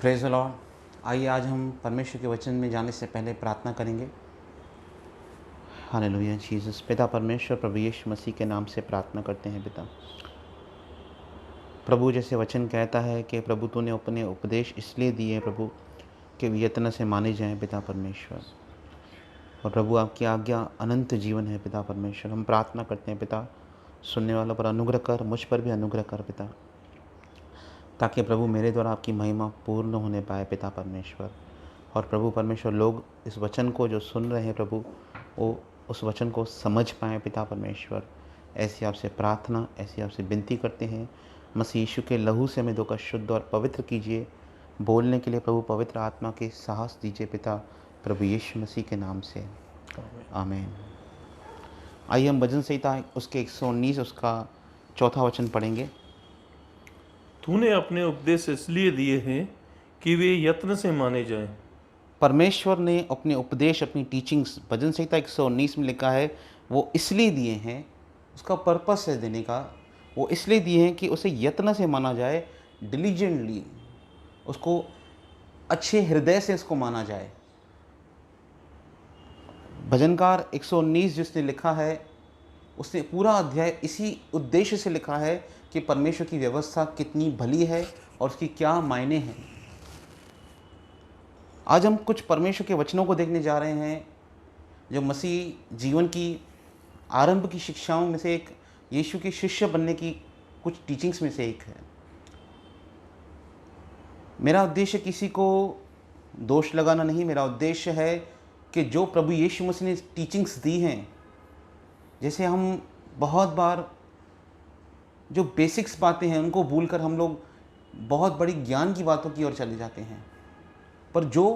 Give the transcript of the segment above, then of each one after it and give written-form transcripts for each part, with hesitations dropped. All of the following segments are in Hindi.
Praise the Lord. आइए आज हम परमेश्वर के वचन में जाने से पहले प्रार्थना करेंगे। Hallelujah Jesus. पिता परमेश्वर प्रभु यीशु मसीह के नाम से प्रार्थना करते हैं। पिता प्रभु, जैसे वचन कहता है कि प्रभु तूने अपने उपदेश इसलिए दिए प्रभु कि वे यत्न से माने जाएं पिता परमेश्वर। और प्रभु आपकी आज्ञा अनंत जीवन है पिता परमेश्वर। हम प्रार्थना करते हैं पिता, सुनने वालों पर अनुग्रह कर, मुझ पर भी अनुग्रह कर पिता, ताकि प्रभु मेरे द्वारा आपकी महिमा पूर्ण होने पाए पिता परमेश्वर। और प्रभु परमेश्वर, लोग इस वचन को जो सुन रहे हैं प्रभु, वो उस वचन को समझ पाएँ पिता परमेश्वर। ऐसी आपसे प्रार्थना, ऐसी आपसे विनती करते हैं। मसीह यीशु के लहू से हमें धोकर शुद्ध और पवित्र कीजिए। बोलने के लिए प्रभु पवित्र आत्मा के साहस दीजिए पिता, प्रभु यीशु मसीह के नाम से, आमीन। आइए हम भजन संहिता उसके 119 उसका 4था वचन पढ़ेंगे। तूने अपने उपदेश इसलिए दिए हैं कि वे यत्न से माने जाएं। परमेश्वर ने अपने उपदेश, अपनी टीचिंग्स भजन संहिता 119 में लिखा है, वो इसलिए दिए हैं, उसका पर्पस है देने का। वो इसलिए दिए हैं कि उसे यत्न से माना जाए, डिलीजेंटली, उसको अच्छे हृदय से उसको माना जाए। भजनकार 119 जिसने लिखा है, उसने पूरा अध्याय इसी उद्देश्य से लिखा है कि परमेश्वर की व्यवस्था कितनी भली है और उसकी क्या मायने हैं। आज हम कुछ परमेश्वर के वचनों को देखने जा रहे हैं जो मसीह जीवन की आरंभ की शिक्षाओं में से एक, यीशु के शिष्य बनने की कुछ टीचिंग्स में से एक है। मेरा उद्देश्य किसी को दोष लगाना नहीं, मेरा उद्देश्य है कि जो प्रभु यीशु मसीह ने टीचिंग्स दी हैं, जैसे हम बहुत बार जो बेसिक्स बातें हैं उनको भूलकर हम लोग बहुत बड़ी ज्ञान की बातों की ओर चले जाते हैं, पर जो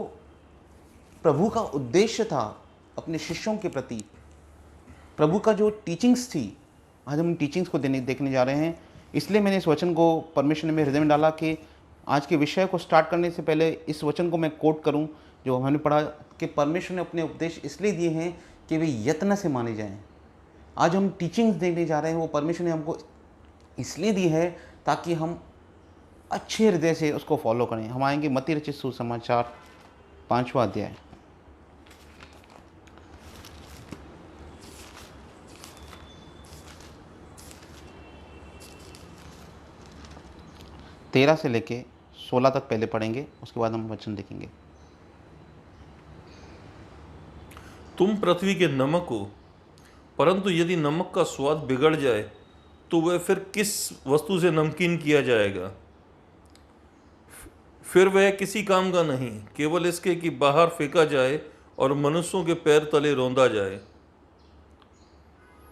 प्रभु का उद्देश्य था अपने शिष्यों के प्रति, प्रभु का जो टीचिंग्स थी, आज हम टीचिंग्स को देखने जा रहे हैं। इसलिए मैंने इस वचन को परमेश्वर ने मेरे हृदय में डाला कि आज के विषय को स्टार्ट करने से पहले इस वचन को मैं कोट करूं जो हमने पढ़ा कि परमेश्वर ने अपने उपदेश इसलिए दिए हैं कि वे यत्न से माने जाएं। आज हम टीचिंग्स देखने जा रहे हैं, वो परमेश्वर ने हमको इसलिए दी है ताकि हम अच्छे हृदय से उसको फॉलो करें। हम आएंगे मत्ती रचित सुसमाचार 5वां अध्याय। तेरह से लेके 16 तक पहले पढ़ेंगे, उसके बाद हम वचन देखेंगे। तुम पृथ्वी के नमक हो, परंतु यदि नमक का स्वाद बिगड़ जाए तो वह फिर किस वस्तु से नमकीन किया जाएगा? फिर वह किसी काम का नहीं, केवल इसके कि बाहर फेंका जाए और मनुष्यों के पैर तले रौंदा जाए।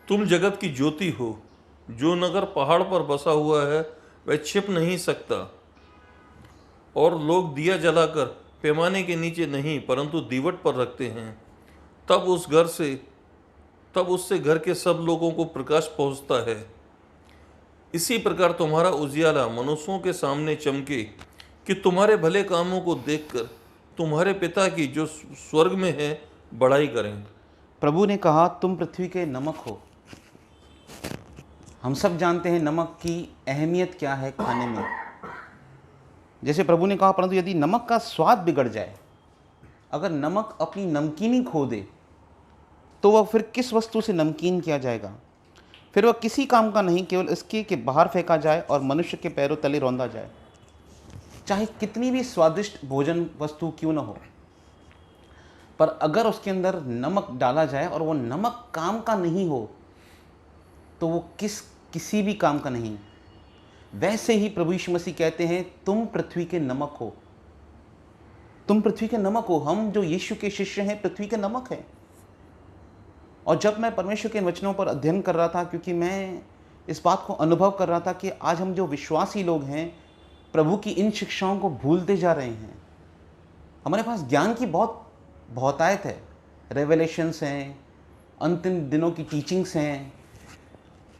तुम जगत की ज्योति हो। जो नगर पहाड़ पर बसा हुआ है वह छिप नहीं सकता, और लोग दिया जलाकर पैमाने के नीचे नहीं परंतु दीवट पर रखते हैं, तब उससे घर के सब लोगों को प्रकाश पहुंचता है। इसी प्रकार तुम्हारा उजियाला मनुष्यों के सामने चमके, कि तुम्हारे भले कामों को देखकर तुम्हारे पिता की जो स्वर्ग में है बड़ाई करें। प्रभु ने कहा, तुम पृथ्वी के नमक हो। हम सब जानते हैं नमक की अहमियत क्या है खाने में। जैसे प्रभु ने कहा, परंतु यदि नमक का स्वाद बिगड़ जाए, अगर नमक अपनी नमकीनी खो दे, तो वह फिर किस वस्तु से नमकीन किया जाएगा? फिर वह किसी काम का नहीं, केवल इसके कि बाहर फेंका जाए और मनुष्य के पैरों तले रौंदा जाए। चाहे कितनी भी स्वादिष्ट भोजन वस्तु क्यों न हो, पर अगर उसके अंदर नमक डाला जाए और वो नमक काम का नहीं हो, तो वो किसी भी काम का नहीं। वैसे ही प्रभु यीशु मसीह कहते हैं, तुम पृथ्वी के नमक हो। तुम पृथ्वी के नमक हो। हम जो यीशु के शिष्य हैं, पृथ्वी के नमक हैं। और जब मैं परमेश्वर के वचनों पर अध्ययन कर रहा था, क्योंकि मैं इस बात को अनुभव कर रहा था कि आज हम जो विश्वासी लोग हैं, प्रभु की इन शिक्षाओं को भूलते जा रहे हैं। हमारे पास ज्ञान की बहुतायत है, रेवलेशंस हैं, अंतिम दिनों की टीचिंग्स हैं,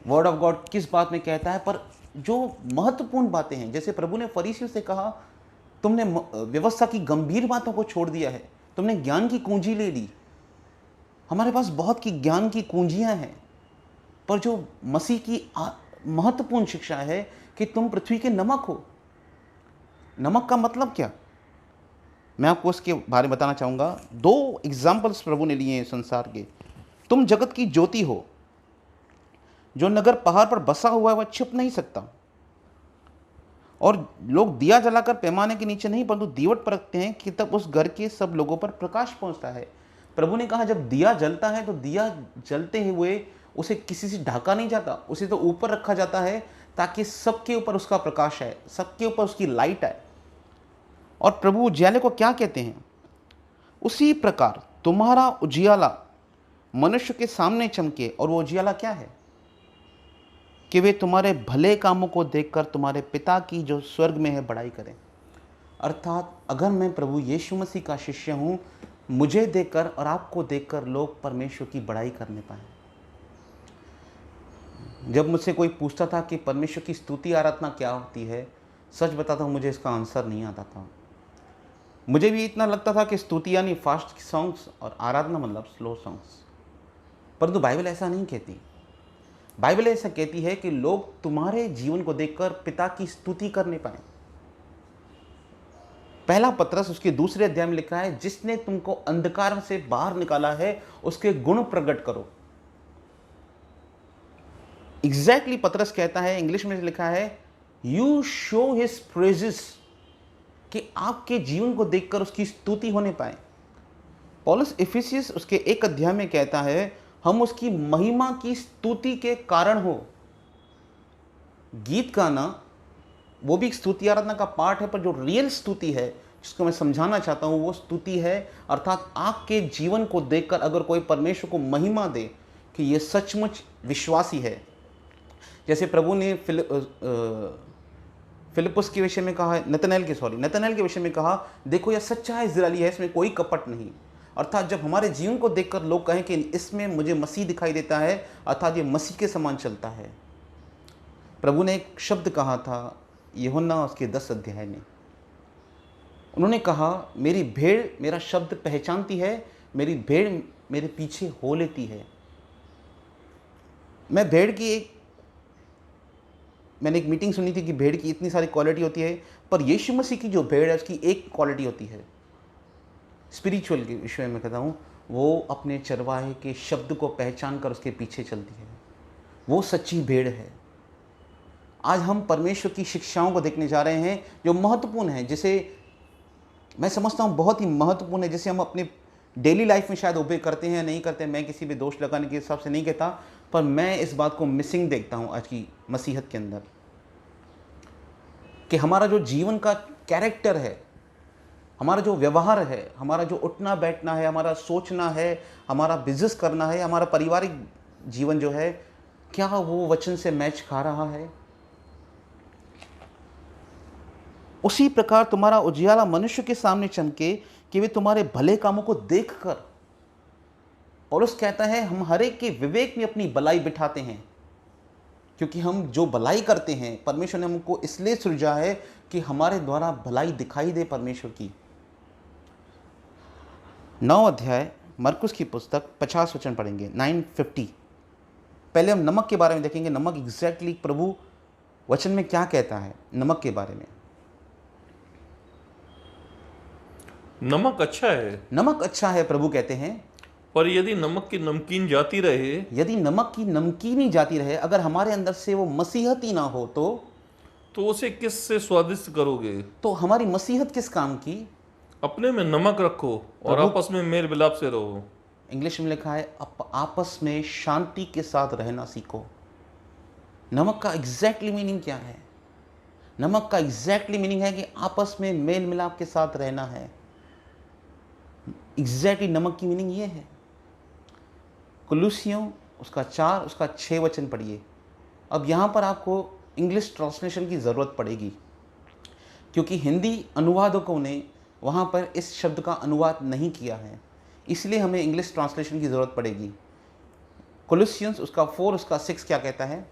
वर्ड ऑफ गॉड किस बात में कहता है, पर जो महत्वपूर्ण बातें हैं, जैसे प्रभु ने फरीसियों से कहा, तुमने व्यवस्था की गंभीर बातों को छोड़ दिया है, तुमने ज्ञान की कुंजी ले ली। हमारे पास बहुत की ज्ञान की कुंजियां हैं, पर जो मसीह की महत्वपूर्ण शिक्षा है कि तुम पृथ्वी के नमक हो। नमक का मतलब क्या? मैं आपको उसके बारे में बताना चाहूँगा। 2 एग्जाम्पल्स प्रभु ने लिए हैं संसार के। तुम जगत की ज्योति हो। जो नगर पहाड़ पर बसा हुआ है वह छिप नहीं सकता, और लोग दिया जलाकर पैमाने के नीचे नहीं परंतु दीवट पर रखते हैं कि तब उस घर के सब लोगों पर प्रकाश पहुंचता है। प्रभु ने कहा जब दिया जलता है तो दिया जलते हुए उसे किसी से ढका नहीं जाता, उसे तो ऊपर रखा जाता है ताकि सबके ऊपर उसका प्रकाश आए, सबके ऊपर उसकी लाइट आए। और प्रभु उजियाले को क्या कहते हैं? उसी प्रकार तुम्हारा उजियाला मनुष्य के सामने चमके। और वो उजियाला क्या है? कि वे तुम्हारे भले कामों को देखकर तुम्हारे पिता की जो स्वर्ग में है बड़ाई करें। अर्थात अगर मैं प्रभु यीशु मसीह का शिष्य हूँ, मुझे देखकर और आपको देखकर लोग परमेश्वर की बड़ाई करने पाए। जब मुझसे कोई पूछता था कि परमेश्वर की स्तुति आराधना क्या होती है, सच बताता हूँ मुझे इसका आंसर नहीं आता था। मुझे भी इतना लगता था कि स्तुति यानी फास्ट सॉन्ग्स और आराधना मतलब स्लो सॉन्ग्स, परंतु बाइबल ऐसा नहीं कहती। बाइबल ऐसा कहती है कि लोग तुम्हारे जीवन को देखकर पिता की स्तुति करने पाए। पहला पत्रस उसके 2 अध्याय में लिखा है, जिसने तुमको अंधकार से बाहर निकाला है उसके गुण प्रकट करो। एग्जैक्टली पत्रस कहता है, इंग्लिश में लिखा है, यू शो हिज प्रेजेस, कि आपके जीवन को देखकर उसकी स्तुति होने पाए। पौलुस इफिसियस उसके 1 अध्याय में कहता है, हम उसकी महिमा की स्तुति के कारण हो। गीत गाना वो भी एक स्तुति आराधना का पार्ट है, पर जो रियल स्तुति है जिसको मैं समझाना चाहता हूँ वो स्तुति है, अर्थात आपके जीवन को देखकर अगर कोई परमेश्वर को महिमा दे कि ये सचमुच विश्वासी है। जैसे प्रभु ने फिलिपुस के विषय में कहा है, नतनएल के विषय में कहा, देखो यह सच्चा इज़राइली है, इसमें कोई कपट नहीं। अर्थात जब हमारे जीवन को देखकर लोग कहें कि इसमें मुझे मसीह दिखाई देता है, अर्थात ये मसीह के समान चलता है। प्रभु ने एक शब्द कहा था यूहन्ना उसके 10 अध्याय में, उन्होंने कहा, मेरी भेड़ मेरा शब्द पहचानती है, मेरी भेड़ मेरे पीछे हो लेती है। मैंने एक मीटिंग सुनी थी कि भेड़ की इतनी सारी क्वालिटी होती है, पर यीशु मसीह की जो भेड़ है उसकी एक क्वालिटी होती है, स्पिरिचुअल के विषय में कहता हूँ, वो अपने चरवाहे के शब्द को पहचान कर उसके पीछे चलती है। वो सच्ची भेड़ है। आज हम परमेश्वर की शिक्षाओं को देखने जा रहे हैं जो महत्वपूर्ण है, जिसे मैं समझता हूँ बहुत ही महत्वपूर्ण है, जिसे हम अपने डेली लाइफ में शायद ओबे करते हैं नहीं करते हैं। मैं किसी पे दोष लगाने के हिसाब से नहीं कहता, पर मैं इस बात को मिसिंग देखता हूँ आज की मसीहत के अंदर, कि हमारा जो जीवन का कैरेक्टर है, हमारा जो व्यवहार है, हमारा जो उठना बैठना है, हमारा सोचना है, हमारा बिजनेस करना है, हमारा पारिवारिक जीवन जो है, क्या वो वचन से मैच खा रहा है? उसी प्रकार तुम्हारा उजियाला मनुष्य के सामने चमके कि वे तुम्हारे भले कामों को देखकर। पौलुस कहता है, हम हर एक के विवेक में अपनी भलाई बिठाते हैं, क्योंकि हम जो भलाई करते हैं, परमेश्वर ने हमको इसलिए सृजा है कि हमारे द्वारा भलाई दिखाई दे परमेश्वर की। 9 अध्याय मरकुस की पुस्तक 50 वचन पढ़ेंगे, 9:50। पहले हम नमक के बारे में देखेंगे, नमक एग्जैक्टली प्रभु वचन में क्या कहता है नमक के बारे में। नमक अच्छा है, नमक अच्छा है प्रभु कहते हैं, पर यदि नमक की नमकीन जाती रहे, यदि नमक की नमकीन ही जाती रहे, अगर हमारे अंदर से वो मसीहत ही ना हो तो उसे किस से स्वादिष्ट करोगे? तो हमारी मसीहत किस काम की? अपने में नमक रखो और आपस में मेल मिलाप से रहो। इंग्लिश में लिखा है, आपस में शांति के साथ रहना सीखो। नमक का एग्जैक्टली मीनिंग क्या है? नमक का एग्जैक्टली मीनिंग है कि आपस में मेल मिलाप के साथ रहना है। एग्जैक्टली नमक की मीनिंग ये है। कुलुसियों उसका 4 उसका 6 वचन पढ़िए। अब यहाँ पर आपको इंग्लिश ट्रांसलेशन की ज़रूरत पड़ेगी, क्योंकि हिंदी अनुवादकों ने वहाँ पर इस शब्द का अनुवाद नहीं किया है, इसलिए हमें इंग्लिश ट्रांसलेशन की ज़रूरत पड़ेगी। कोलोसियंस उसका 4 उसका 6 क्या कहता है?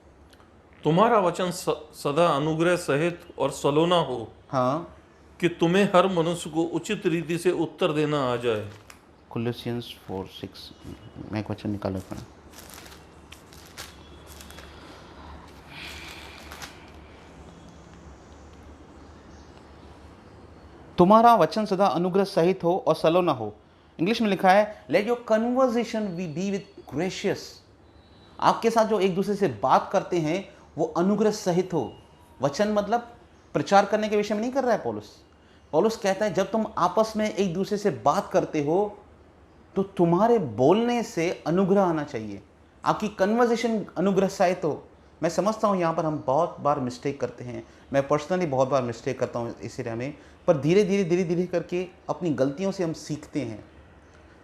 तुम्हारा वचन सदा अनुग्रह सहित और सलोना हो, हाँ, कि तुम्हें हर मनुष्य को उचित रीति से उत्तर देना आ जाए। कोलोसियंस 4:6 मैं एक वचन निकाल रखा। तुम्हारा वचन सदा अनुग्रह सहित हो और सलोना हो। इंग्लिश में लिखा है let your conversation be with gracious. आपके साथ जो एक दूसरे से बात करते हैं वो अनुग्रह सहित हो। वचन मतलब प्रचार करने के विषय में नहीं कर रहा है पौलुस। पौलुस कहता है जब तुम आपस में एक दूसरे से बात करते हो तो तुम्हारे बोलने से अनुग्रह आना चाहिए, आपकी कन्वर्सेशन अनुग्रह सहित हो। मैं समझता हूँ यहाँ पर हम बहुत बार मिस्टेक करते हैं, मैं पर्सनली बहुत बार मिस्टेक करता हूँ इस एरिया में, पर धीरे धीरे करके अपनी गलतियों से हम सीखते हैं।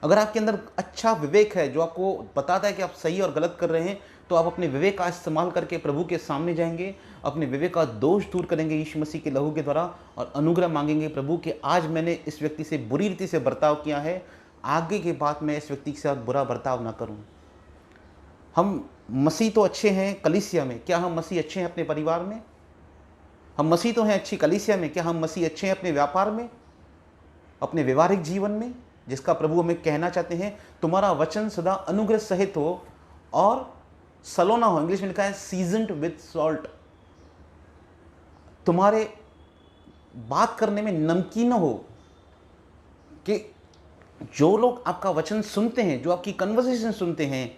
अगर आपके अंदर अच्छा विवेक है जो आपको बताता है कि आप सही और गलत कर रहे हैं, तो आप अपने विवेक का इस्तेमाल करके प्रभु के सामने जाएंगे, अपने विवेक का दोष दूर करेंगे यीशु मसीह के लहू के द्वारा और अनुग्रह मांगेंगे प्रभु कि आज मैंने इस व्यक्ति से बुरी रीति से बर्ताव किया है, आगे के बाद मैं इस व्यक्ति के साथ बुरा बर्ताव ना करूं। हम मसीह तो अच्छे हैं कलीसिया में, क्या हम मसीह अच्छे हैं अपने परिवार में? हम मसीह तो हैं अच्छी कलीसिया में, क्या हम मसीह अच्छे हैं अपने व्यापार में, अपने व्यवहारिक जीवन में, जिसका प्रभु हमें कहना चाहते हैं तुम्हारा वचन सदा अनुग्रह सहित हो और सलोना हो। इंग्लिश में लिखा है सीजन्ड विथ सॉल्ट। तुम्हारे बात करने में नमकीन हो कि जो लोग आपका वचन सुनते हैं, जो आपकी कन्वर्सेशन सुनते हैं,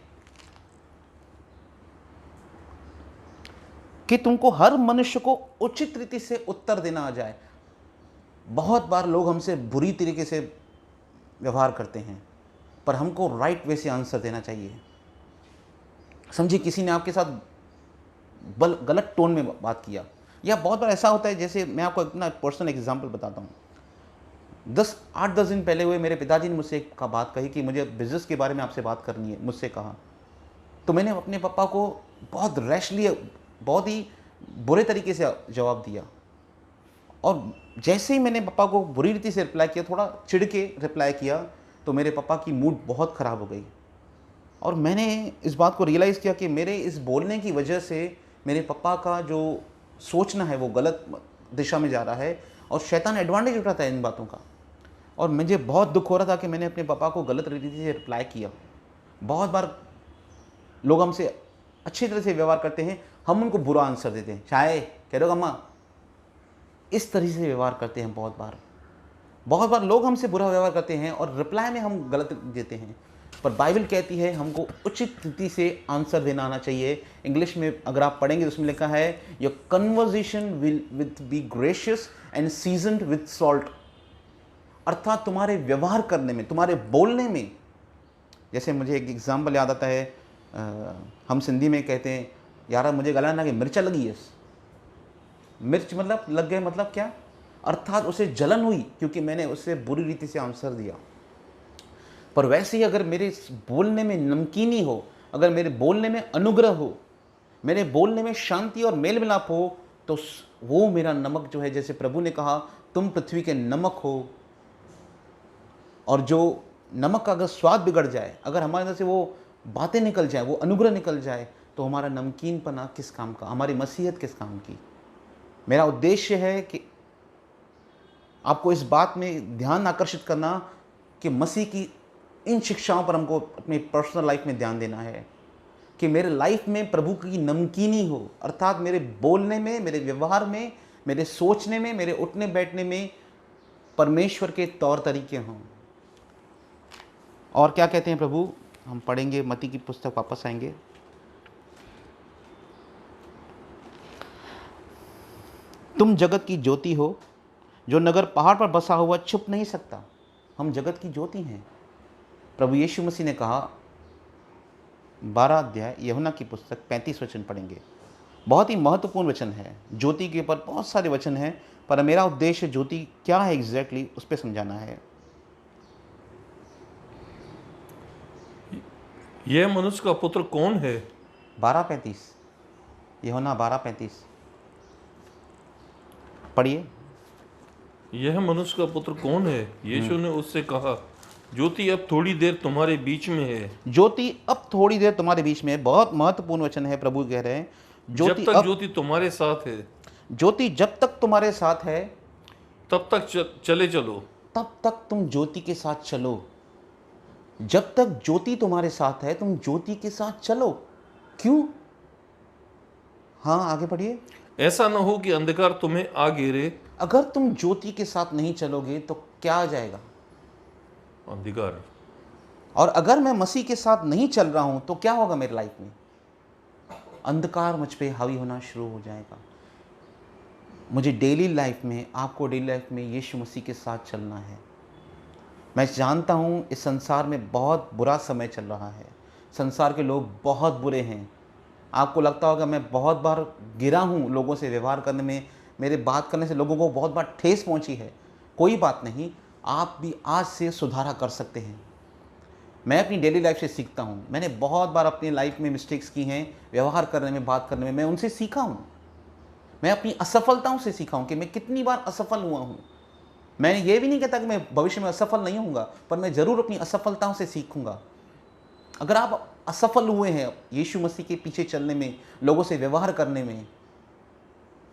कि तुमको हर मनुष्य को उचित रीति से उत्तर देना आ जाए। बहुत बार लोग हमसे बुरी तरीके से व्यवहार करते हैं, पर हमको राइट वे से आंसर देना चाहिए। समझिए किसी ने आपके साथ गलत टोन में बात किया, या बहुत बार ऐसा होता है, जैसे मैं आपको अपना पर्सनल एग्जांपल बताता हूँ। 8-10 दिन पहले हुए मेरे पिताजी ने मुझसे एक बात कही कि मुझे बिजनेस के बारे में आपसे बात करनी है, मुझसे कहा। तो मैंने अपने पापा को बहुत रैशली, बहुत ही बुरे तरीके से जवाब दिया, और जैसे ही मैंने पापा को बुरी रीति से रिप्लाई किया, थोड़ा चिढ़ के रिप्लाई किया, तो मेरे पापा की मूड बहुत ख़राब हो गई। और मैंने इस बात को रियलाइज़ किया कि मेरे इस बोलने की वजह से मेरे पापा का जो सोचना है वो गलत दिशा में जा रहा है, और शैतान एडवांटेज उठाता है इन बातों का। और मुझे बहुत दुख हो रहा था कि मैंने अपने पापा को गलत रीति से रिप्लाई किया। बहुत बार लोग हमसे अच्छी तरह से व्यवहार करते हैं, हम उनको बुरा आंसर देते हैं, चाहे कह दो अम्मा, इस तरह से व्यवहार करते हैं। बहुत बार लोग हमसे बुरा व्यवहार करते हैं और रिप्लाई में हम गलत देते हैं, पर बाइबल कहती है हमको उचित रीति से आंसर देना आना चाहिए। इंग्लिश में अगर आप पढ़ेंगे तो उसमें लिखा है your conversation will be gracious and seasoned with salt. अर्थात तुम्हारे व्यवहार करने में, तुम्हारे बोलने में, जैसे मुझे एक एग्जाम्पल याद आता है, हम सिंधी में कहते हैं यार मुझे गला ना कि मिर्चा लगी है। मिर्च मतलब लग गए, मतलब क्या? अर्थात उसे जलन हुई क्योंकि मैंने उसे बुरी रीति से आंसर दिया। पर वैसे ही अगर मेरे बोलने में नमकीनी हो, अगर मेरे बोलने में अनुग्रह हो, मेरे बोलने में शांति और मेल मिलाप हो, तो वो मेरा नमक जो है, जैसे प्रभु ने कहा तुम पृथ्वी के नमक हो, और जो नमक का अगर स्वाद बिगड़ जाए, अगर हमारे अंदर से वो बातें निकल जाए, वो अनुग्रह निकल जाए, तो हमारा नमकीनपना किस काम का, हमारी मसीहत किस काम की। मेरा उद्देश्य है कि आपको इस बात में ध्यान आकर्षित करना कि मसीह की इन शिक्षाओं पर हमको अपनी पर्सनल लाइफ में ध्यान देना है, कि मेरे लाइफ में प्रभु की नमकीनी हो, अर्थात मेरे बोलने में, मेरे व्यवहार में, मेरे सोचने में, मेरे उठने बैठने में परमेश्वर के तौर तरीके हों। और क्या कहते हैं प्रभु, हम पढ़ेंगे मत्ती की पुस्तक, वापस आएंगे। तुम जगत की ज्योति हो, जो नगर पहाड़ पर बसा हुआ छुप नहीं सकता। हम जगत की ज्योति हैं। प्रभु यीशु मसीह ने कहा, 12 अध्याय यूहन्ना की पुस्तक 35 वचन पढ़ेंगे। बहुत ही महत्वपूर्ण वचन है। ज्योति के ऊपर बहुत सारे वचन हैं, पर मेरा उद्देश्य ज्योति क्या है एग्जैक्टली उस पर समझाना है। यह मनुष्य का पुत्र कौन है? 12:35 यूहन्ना 12:35 पढ़िए। यह मनुष्य का पुत्र कौन है? यीशु ने उससे कहा, ज्योति अब थोड़ी देर तुम्हारे बीच में है। ज्योति अब थोड़ी देर तुम्हारे बीच में है। बहुत महत्वपूर्ण वचन है। प्रभु कह रहे हैं जब तक ज्योति तुम्हारे साथ है, ज्योति जब तक तुम्हारे साथ है तब तक चले चलो। तब तक तुम ज्योति के साथ चलो। जब तक ज्योति तुम्हारे साथ है तुम ज्योति के साथ चलो। क्यों? हाँ, आगे पढ़िए। ऐसा न हो कि अंधकार तुम्हें आ घेरे अगर तुम ज्योति के साथ नहीं चलोगे तो क्या आ जाएगा? अंधकार। और अगर मैं मसीह के साथ नहीं चल रहा हूं तो क्या होगा मेरी लाइफ में? अंधकार मुझ पे हावी होना शुरू हो जाएगा। मुझे डेली लाइफ में, आपको डेली लाइफ में यीशु मसीह के साथ चलना है। मैं जानता हूं इस संसार में बहुत बुरा समय चल रहा है, संसार के लोग बहुत बुरे हैं। आपको लगता होगा मैं बहुत बार गिरा हूं लोगों से व्यवहार करने में, मेरे बात करने से लोगों को बहुत बार ठेस पहुंची है। कोई बात नहीं, आप भी आज से सुधारा कर सकते हैं। मैं अपनी डेली लाइफ से सीखता हूं। मैंने बहुत बार अपनी लाइफ में मिस्टेक्स की हैं, व्यवहार करने में, बात करने में, मैं उनसे सीखा हूं। मैं अपनी असफलताओं से सीखा हूं कि मैं कितनी बार असफल हुआ हूं। मैं ये भी नहीं कहता कि मैं भविष्य में असफल नहीं होऊंगा, पर मैं ज़रूर अपनी असफलताओं से सीखूंगा। अगर आप असफल हुए हैं यीशु मसीह के पीछे चलने में, लोगों से व्यवहार करने में,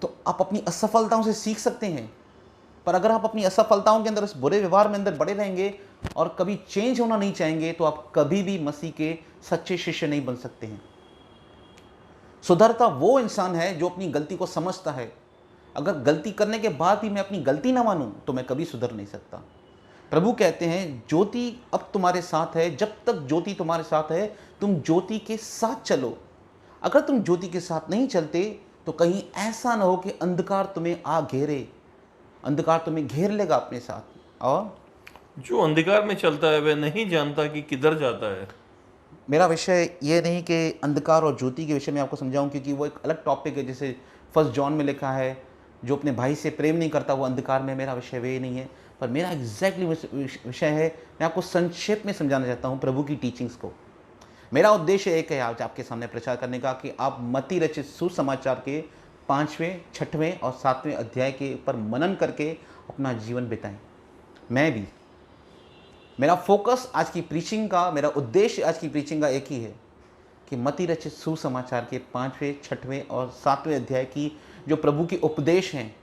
तो आप अपनी असफलताओं से सीख सकते हैं। पर अगर आप अपनी असफलताओं के अंदर, इस बुरे व्यवहार में अंदर बड़े रहेंगे और कभी चेंज होना नहीं चाहेंगे, तो आप कभी भी मसीह के सच्चे शिष्य नहीं बन सकते हैं। सुधरता वो इंसान है जो अपनी गलती को समझता है। अगर गलती करने के बाद भी मैं अपनी गलती ना मानूं तो मैं कभी सुधर नहीं सकता। प्रभु कहते हैं ज्योति अब तुम्हारे साथ है, जब तक ज्योति तुम्हारे साथ है तुम ज्योति के साथ चलो। अगर तुम ज्योति के साथ नहीं चलते तो कहीं ऐसा ना हो कि अंधकार तुम्हें आ घेरे, अंधकार तुम्हें घेर लेगा अपने साथ। और जो अंधकार में चलता है वह नहीं जानता कि किधर जाता है। मेरा विषय ये नहीं कि अंधकार और ज्योति के विषय में आपको समझाऊं, क्योंकि वो एक अलग टॉपिक है। जैसे फर्स्ट जॉन में लिखा है, जो अपने भाई से प्रेम नहीं करता वो अंधकार में। मेरा विषय वे नहीं है, पर मेरा एग्जैक्टली विषय है, मैं आपको संक्षेप में समझाना चाहता हूँ प्रभु की टीचिंग्स को। मेरा उद्देश्य एक है आज आपके सामने प्रचार करने का कि आप मत्ती रचित सुसमाचार के 5वें, 6वें और 7वें अध्याय के ऊपर मनन करके अपना जीवन बिताएं। मैं भी, मेरा फोकस आज की प्रीचिंग का, मेरा उद्देश्य आज की प्रीचिंग का एक ही है कि मत्ती रचित सुसमाचार के 5वें, 6वें और 7वें अध्याय की जो प्रभु के उपदेश हैं,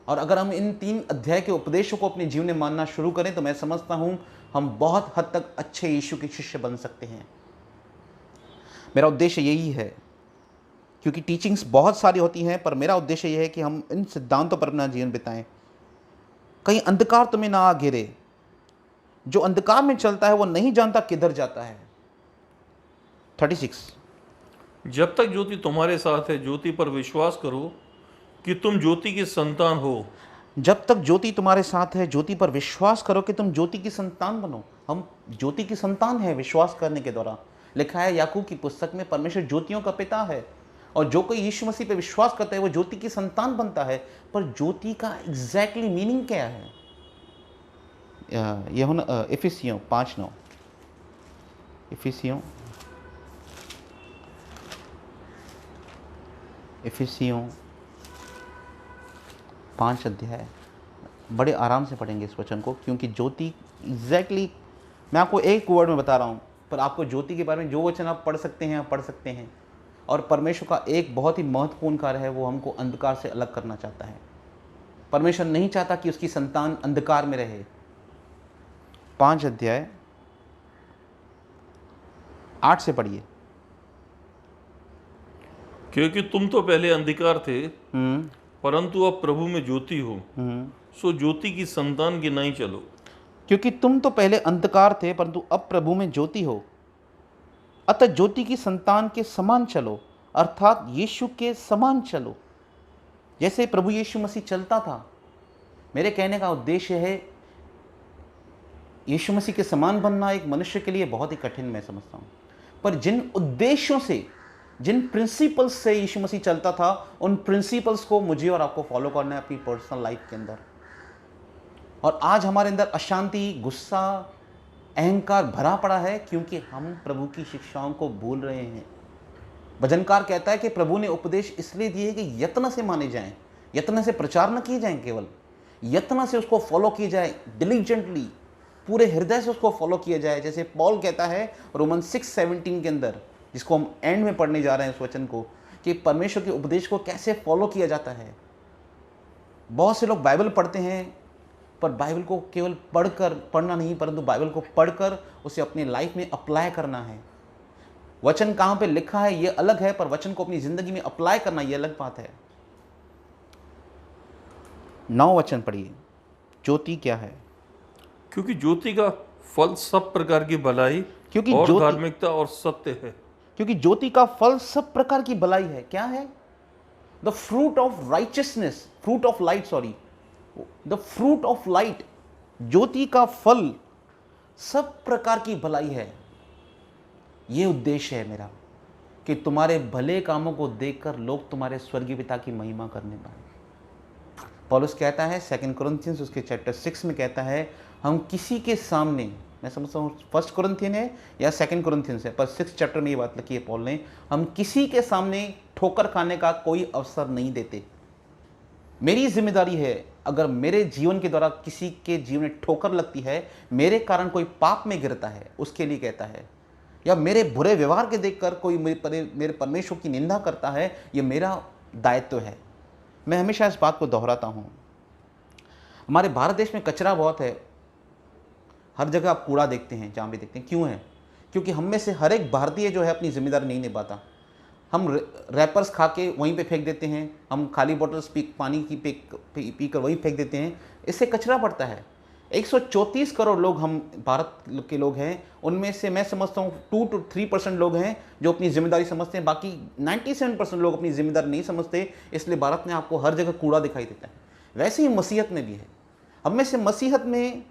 और अगर हम इन 3 अध्याय के उपदेशों को अपने जीवन में मानना शुरू करें तो मैं समझता हूं हम बहुत हद तक अच्छे यीशु के शिष्य बन सकते हैं। मेरा उद्देश्य यही है, क्योंकि टीचिंग्स बहुत सारी होती हैं, पर मेरा उद्देश्य यह है कि हम इन सिद्धांतों पर अपना जीवन बिताएं। कहीं अंधकार तुम्हें ना आ घेरे। जो अंधकार में चलता है वो नहीं जानता किधर जाता है। 36। जब तक ज्योति तुम्हारे साथ है, ज्योति पर विश्वास करो कि तुम ज्योति की संतान हो। जब तक ज्योति तुम्हारे साथ है, ज्योति पर विश्वास करो कि तुम ज्योति की संतान बनो। हम ज्योति की संतान है विश्वास करने के द्वारा। लिखा है याकूब की पुस्तक में, परमेश्वर ज्योतियों का पिता है, और जो कोई यीशु मसीह पे विश्वास करता है वो ज्योति की संतान बनता है। पर ज्योति का एग्जैक्टली मीनिंग क्या है? यह होना इफिसियों 5:9। इफिसियों 5 अध्याय। बड़े आराम से पढ़ेंगे इस वचन को, क्योंकि ज्योति एग्जैक्टली, मैं आपको एक वर्ड में बता रहा हूँ, पर आपको ज्योति के बारे में जो वचन आप पढ़ सकते हैं आप पढ़ सकते हैं। और परमेश्वर का एक बहुत ही महत्वपूर्ण कार्य है, वो हमको अंधकार से अलग करना चाहता है। परमेश्वर नहीं चाहता कि उसकी संतान अंधकार में रहे। 5 अध्याय 8 से पढ़िए। क्योंकि तुम तो पहले अंधकार थे, परंतु अब प्रभु में ज्योति हो, सो ज्योति की संतान की नहीं चलो। क्योंकि तुम तो पहले अंधकार थे परंतु अब प्रभु में ज्योति हो, अतः ज्योति की संतान के समान चलो, अर्थात यीशु के समान चलो, जैसे प्रभु यीशु मसीह चलता था। मेरे कहने का उद्देश्य है, यीशु मसीह के समान बनना एक मनुष्य के लिए बहुत ही कठिन मैं समझता हूँ, पर जिन उद्देश्यों से, जिन प्रिंसिपल्स से यीशु मसीह चलता था, उन प्रिंसिपल्स को मुझे और आपको फॉलो करना है अपनी पर्सनल लाइफ के अंदर। और आज हमारे अंदर अशांति, गुस्सा, अहंकार भरा पड़ा है, क्योंकि हम प्रभु की शिक्षाओं को भूल रहे हैं। भजनकार कहता है कि प्रभु ने उपदेश इसलिए दिए कि यत्न से माने जाएं, यत्न से प्रचार न किए जाएं, केवल यत्न से उसको फॉलो किए जाए, डिलीजेंटली, पूरे हृदय से उसको फॉलो किया जाए। जैसे पॉल कहता है रोमन 6:17 के अंदर, जिसको हम एंड में पढ़ने जा रहे हैं इस वचन को, कि परमेश्वर के उपदेश को कैसे फॉलो किया जाता है। बहुत से लोग बाइबल पढ़ते हैं, पर बाइबल को केवल पढ़ना नहीं, परंतु बाइबल को पढ़कर उसे अपनी लाइफ में अप्लाई करना है। वचन कहाँ पे लिखा है ये अलग है, पर वचन को अपनी जिंदगी में अप्लाई करना ये अलग बात है। 9 वचन पढ़िए। ज्योति क्या है? क्योंकि ज्योति का फल सब प्रकार की भलाई क्योंकि और ज्योति धार्मिकता और सत्य है। क्योंकि ज्योति का फल सब प्रकार की भलाई है। क्या है? The fruit of righteousness, fruit of light, sorry, the fruit of light. ज्योति का फल सब प्रकार की भलाई है। यह उद्देश्य है मेरा कि तुम्हारे भले कामों को देखकर लोग तुम्हारे स्वर्गीय पिता की महिमा करने पाए। पौलुस कहता है 2 कुरिन्थियंस उसके चैप्टर 6 में कहता है, हम किसी के सामने, मैं समझता हूँ 1 कुरिन्थियन है या 2 कुरिन्थियंस है, पर 6 चैप्टर में ये बात लिखी है पौल ने, हम किसी के सामने ठोकर खाने का कोई अवसर नहीं देते। मेरी जिम्मेदारी है, अगर मेरे जीवन के द्वारा किसी के जीवन में ठोकर लगती है, मेरे कारण कोई पाप में गिरता है, उसके लिए कहता है, या मेरे बुरे व्यवहार के देखकर कोई मेरे परमेश्वर की निंदा करता है, ये मेरा दायित्व है। मैं हमेशा इस बात को दोहराता हूँ। हमारे भारत देश में कचरा बहुत है, हर जगह आप कूड़ा देखते हैं, जहाँ भी देखते हैं। क्यों है? क्योंकि हम में से हर एक भारतीय जो है अपनी जिम्मेदारी नहीं निभाता। हम रैपर्स खा के वहीं पे फेंक देते हैं, हम खाली बोतल्स पानी की पीकर वहीं फेंक देते हैं, इससे कचरा बढ़ता है। 134 करोड़ लोग हम भारत के लोग हैं, उनमें से मैं समझता हूँ 2 to 3% लोग हैं जो अपनी जिम्मेदारी समझते हैं, बाकी 97% लोग अपनी जिम्मेदारी नहीं समझते। इसलिए भारत में आपको हर जगह कूड़ा दिखाई देता है। वैसे ही मसीहत में भी है। हम में से मसीहत में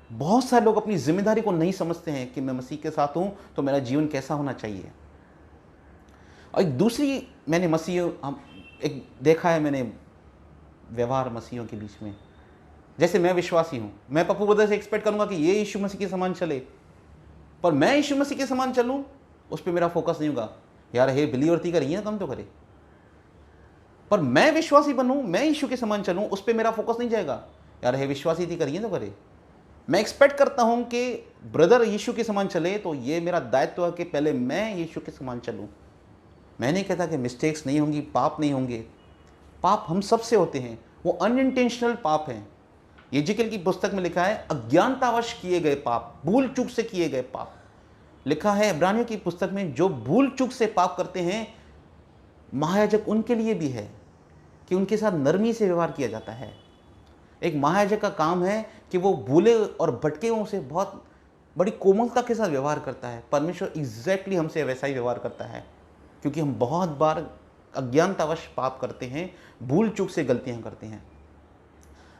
बहुत सारे लोग अपनी जिम्मेदारी को नहीं समझते हैं कि मैं मसीह के साथ हूँ तो मेरा जीवन कैसा होना चाहिए। और एक दूसरी मैंने एक देखा है मैंने व्यवहार मसीहियों के बीच में। जैसे मैं विश्वासी हूँ, मैं पप्पू ब्रदर से एक्सपेक्ट करूँगा कि ये यीशु मसीह के समान चले, पर मैं यीशु मसीह के समान चलूँ उस पर मेरा फोकस नहीं होगा। यार हे बिलीवर थी करिए ना, कम तो करे। पर मैं विश्वासी बनूँ, मैं यीशु के समान चलूँ, उस पर मेरा फोकस नहीं जाएगा। यार हे विश्वासी थी करिए तो करे। मैं एक्सपेक्ट करता हूँ कि ब्रदर यीशु के समान चले, तो ये मेरा दायित्व है कि पहले मैं यीशु के समान चलूँ। मैं नहीं कहता कि मिस्टेक्स नहीं होंगी, पाप नहीं होंगे। पाप हम सबसे होते हैं, वो अनइंटेंशनल पाप हैं। यिजकेल की पुस्तक में लिखा है अज्ञानतावश किए गए पाप, भूल चूक से किए गए पाप। लिखा है इब्रानियों की पुस्तक में, जो भूल चूक से पाप करते हैं, महायाजक उनके लिए भी है कि उनके साथ नरमी से व्यवहार किया जाता है। एक महायाजक का काम है कि वो भूले और भटके से बहुत बड़ी कोमलता के साथ व्यवहार करता है। परमेश्वर एग्जैक्टली हमसे वैसा ही व्यवहार करता है, क्योंकि हम बहुत बार अज्ञानतावश पाप करते हैं, भूल चूक से गलतियां करते हैं।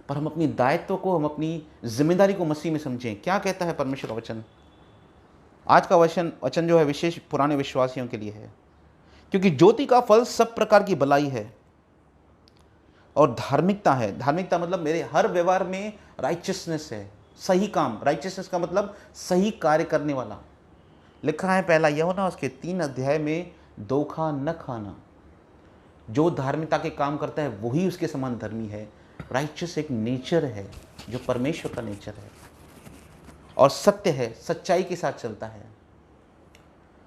पर हम अपनी दायित्व को, हम अपनी जिम्मेदारी को मसीह में समझें। क्या कहता है परमेश्वर का वचन? आज का वचन जो है विशेष पुराने विश्वासियों के लिए है। क्योंकि ज्योति का फल सब प्रकार की भलाई है और धार्मिकता है। धार्मिकता मतलब मेरे हर व्यवहार में राइचियसनेस है, सही काम। राइचियसनेस का मतलब सही कार्य करने वाला। लिखा है पहला यूहन्ना उसके 3 अध्याय में, धोखा न खाना। जो धार्मिकता के काम करता है वही उसके समान धर्मी है। राइचियस एक नेचर है जो परमेश्वर का नेचर है, और सत्य है, सच्चाई के साथ चलता है।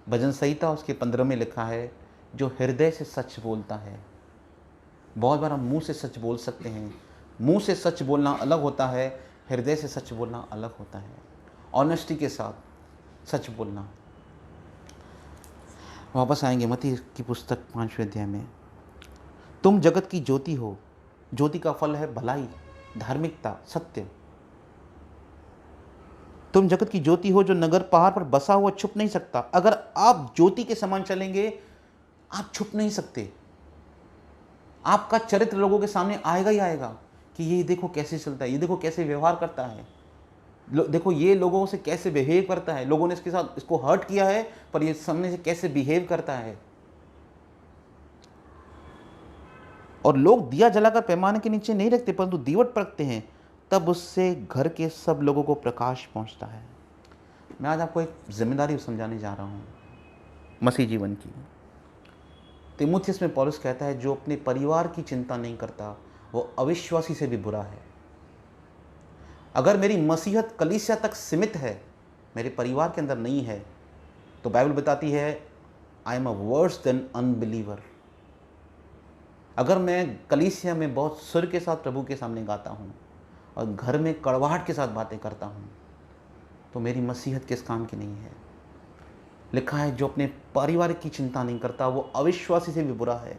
भजन संहिता उसके 15 में लिखा है, जो हृदय से सच बोलता है। बहुत बार हम मुंह से सच बोल सकते हैं, मुंह से सच बोलना अलग होता है, हृदय से सच बोलना अलग होता है। ऑनेस्टी के साथ सच बोलना। वापस आएंगे मत्ती की पुस्तक 5वें अध्याय में। तुम जगत की ज्योति हो। ज्योति का फल है भलाई, धार्मिकता, सत्य। तुम जगत की ज्योति हो, जो नगर पहाड़ पर बसा हुआ छुप नहीं सकता। अगर आप ज्योति के समान चलेंगे, आप छुप नहीं सकते। आपका चरित्र लोगों के सामने आएगा ही आएगा कि ये देखो कैसे चलता है, ये देखो कैसे व्यवहार करता है, देखो ये लोगों से कैसे बिहेव करता है, लोगों ने इसके साथ इसको हर्ट किया है पर ये सामने से कैसे बिहेव करता है। और लोग दिया जलाकर पैमाने के नीचे नहीं रखते, परंतु दीवट पर रखते हैं, तब उससे घर के सब लोगों को प्रकाश पहुंचता है। मैं आज आपको एक जिम्मेदारी समझाने जा रहा हूँ मसीह जीवन की। तीमुथियुस में पौलुस कहता है, जो अपने परिवार की चिंता नहीं करता वो अविश्वासी से भी बुरा है। अगर मेरी मसीहत कलीसिया तक सीमित है, मेरे परिवार के अंदर नहीं है, तो बाइबल बताती है I am a worse than unbeliever. अगर मैं कलीसिया में बहुत सुर के साथ प्रभु के सामने गाता हूँ और घर में कड़वाहट के साथ बातें करता हूँ, तो मेरी मसीहत किस काम की नहीं है। लिखा है, जो अपने परिवार की चिंता नहीं करता वो अविश्वासी से भी बुरा है।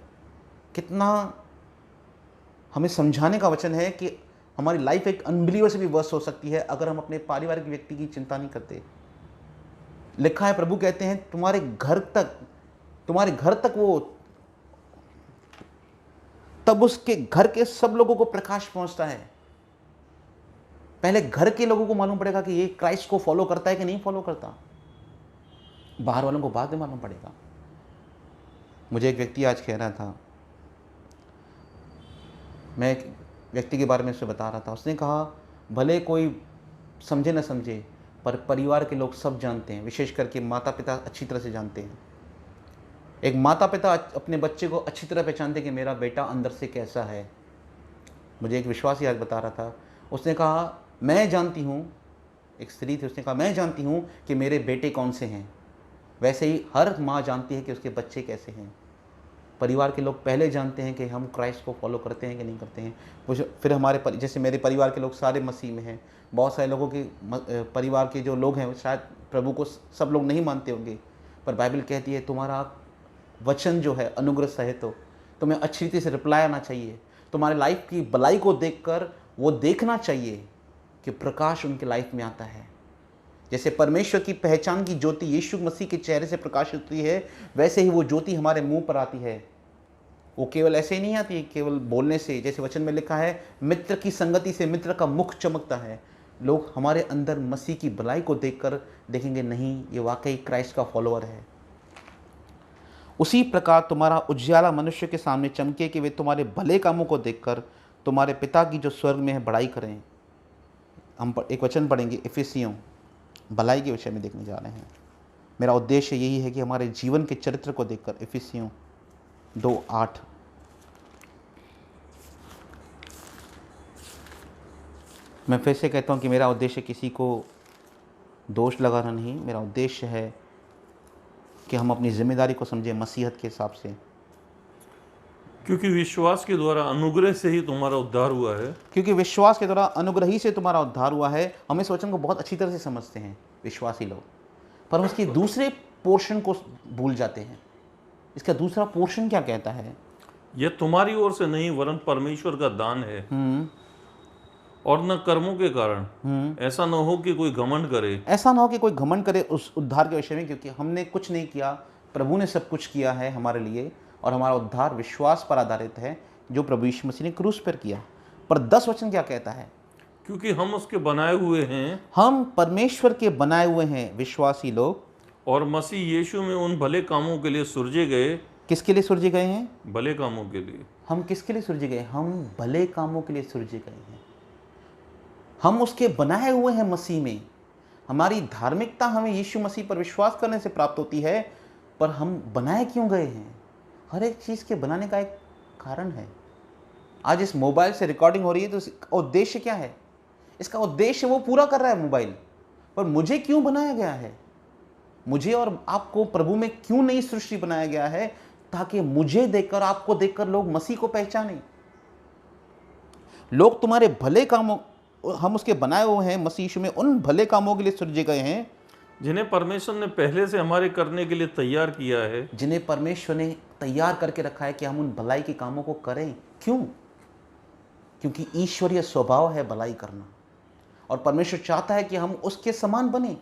कितना हमें समझाने का वचन है कि हमारी लाइफ एक अनबिलीवर से भी वर्स हो सकती है अगर हम अपने पारिवारिक व्यक्ति की चिंता नहीं करते। लिखा है, प्रभु कहते हैं तुम्हारे घर तक वो, तब उसके घर के सब लोगों को प्रकाश पहुंचता है। पहले घर के लोगों को मालूम पड़ेगा कि ये क्राइस्ट को फॉलो करता है कि नहीं फॉलो करता, बाहर वालों को बाद में मालूम पड़ेगा। मुझे एक व्यक्ति आज कह रहा था, मैं एक व्यक्ति के बारे में उससे बता रहा था, उसने कहा भले कोई समझे ना समझे पर परिवार के लोग सब जानते हैं, विशेष करके माता पिता अच्छी तरह से जानते हैं। एक माता पिता अपने बच्चे को अच्छी तरह पहचानते कि मेरा बेटा अंदर से कैसा है। मुझे एक विश्वासी आज बता रहा था, उसने कहा मैं जानती हूँ, एक स्त्री थी, उसने कहा मैं जानती हूँ कि मेरे बेटे कौन से हैं। वैसे ही हर माँ जानती है कि उसके बच्चे कैसे हैं। परिवार के लोग पहले जानते हैं कि हम क्राइस्ट को फॉलो करते हैं कि नहीं करते हैं। फिर हमारे जैसे मेरे परिवार के लोग सारे मसीह में हैं, बहुत सारे लोगों के परिवार के जो लोग हैं शायद प्रभु को सब लोग नहीं मानते होंगे, पर बाइबल कहती है तुम्हारा वचन जो है अनुग्रह सहित तो तुम्हें अच्छी रीति से रिप्लाई आना चाहिए। तुम्हारे लाइफ की भलाई को देखकर वो देखना चाहिए कि प्रकाश उनके लाइफ में आता है। जैसे परमेश्वर की पहचान की ज्योति यीशु मसीह के चेहरे से प्रकाशित होती है, वैसे ही वो ज्योति हमारे मुंह पर आती है। वो केवल ऐसे ही नहीं आती केवल बोलने से, जैसे वचन में लिखा है मित्र की संगति से मित्र का मुख चमकता है। लोग हमारे अंदर मसीह की भलाई को देखकर देखेंगे नहीं ये वाकई क्राइस्ट का फॉलोअर है। उसी प्रकार तुम्हारा उजियाला मनुष्य के सामने चमके कि वे तुम्हारे भले कामों को देखकर तुम्हारे पिता की जो स्वर्ग में है बड़ाई करें। हम एक वचन पढ़ेंगे इफिसियों, भलाई के विषय में देखने जा रहे हैं। मेरा उद्देश्य यही है कि हमारे जीवन के चरित्र को देखकर, इफिसियों 2:8, मैं फिर से कहता हूँ कि मेरा उद्देश्य किसी को दोष लगाना नहीं, मेरा उद्देश्य है कि हम अपनी जिम्मेदारी को समझें मसीहत के हिसाब से। क्योंकि विश्वास के द्वारा अनुग्रह से ही तुम्हारा उद्धार हुआ है। क्योंकि विश्वास के द्वारा अनुग्रह ही से तुम्हारा उद्धार हुआ है। हम इस वचन को बहुत अच्छी तरह से समझते हैं विश्वासी लोग, पर हम उसके दूसरे पोर्शन को भूल जाते हैं। इसका दूसरा पोर्शन क्या कहता है? यह तुम्हारी ओर से नहीं वरन परमेश्वर का दान है, और न कर्मों के कारण, ऐसा न हो कि कोई घमंड करे। ऐसा ना हो कि कोई घमंड करे उस उद्धार के विषय में, क्योंकि हमने कुछ नहीं किया, प्रभु ने सब कुछ किया है हमारे लिए, और हमारा उद्धार विश्वास पर आधारित है जो प्रभु यीशु मसीह ने क्रूस पर किया। पर 10 वचन क्या कहता है? क्योंकि हम उसके बनाए हुए हैं, हम परमेश्वर के बनाए हुए हैं विश्वासी लोग, और मसीह यीशु में उन भले कामों के लिए सुरजे गए। किसके लिए सुरजे गए हैं? भले कामों के लिए। हम किसके लिए सुरजे गए? हम भले कामों के लिए सुरजे गए हैं। हम उसके बनाए हुए हैं मसीह में। हमारी धार्मिकता हमें यीशु मसीह पर विश्वास करने से प्राप्त होती है, पर हम बनाए क्यों गए हैं? हर एक चीज़ के बनाने का एक कारण है। आज इस मोबाइल से रिकॉर्डिंग हो रही है तो इसका उद्देश्य क्या है? इसका उद्देश्य वो पूरा कर रहा है मोबाइल, पर मुझे क्यों बनाया गया है? मुझे और आपको प्रभु में क्यों नई सृष्टि बनाया गया है? ताकि मुझे देखकर, आपको देखकर लोग मसीह को पहचाने। लोग तुम्हारे भले कामों, हम उसके बनाए हुए हैं मसीह यीशु में उन भले कामों के लिए सृजे गए हैं जिन्हें परमेश्वर ने पहले से हमारे करने के लिए तैयार किया है। जिन्हें परमेश्वर ने तैयार करके रखा है कि हम उन भलाई के कामों को करें। क्यों? क्योंकि ईश्वरीय स्वभाव है भलाई करना, और परमेश्वर चाहता है कि हम उसके समान बने।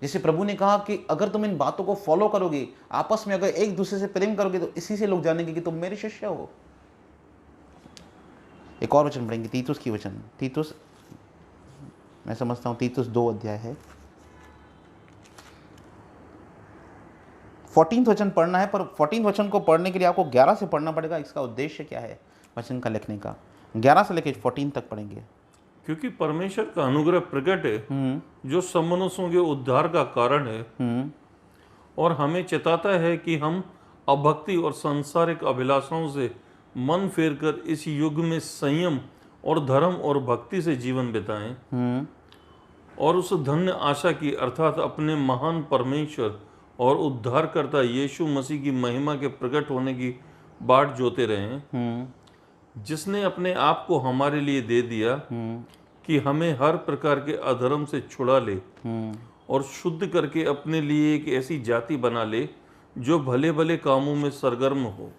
जैसे प्रभु ने कहा कि अगर तुम इन बातों को फॉलो करोगे, आपस में अगर एक दूसरे से प्रेम करोगे, तो इसी से लोग जानेंगे कि तुम मेरे शिष्य हो। एक और वचन पढ़ेंगे, तीतुस की वचन, तीतुस, मैं समझता हूँ तीतुस 2 अध्याय है, 14 वचन पढ़ना है, पर 14 वचन को पढ़ने के लिए आपको 11 से पढ़ना पड़ेगा। इसका उद्देश्य क्या है वचन का लिखने का? 11 से लेकर 14 तक पढ़ेंगे। क्योंकि परमेश्वर का अनुग्रह प्रकट है जो सब मनुष्यों के उद्धार का कारण है, और हमें चेताता है कि हम अभक्ति और सांसारिक अभिलाषाओं से मन फेरकर इस युग में संयम और धर्म और भक्ति से जीवन बिताएं, और उस धन्य आशा की अर्थात अपने महान परमेश्वर और उद्धारकर्ता यीशु मसीह की महिमा के प्रकट होने की बाट जोते रहें, जिसने अपने आप को हमारे लिए दे दिया कि हमें हर प्रकार के अधर्म से छुड़ा ले और शुद्ध करके अपने लिए एक ऐसी जाति बना ले जो भले भले कामों में सरगर्म हो।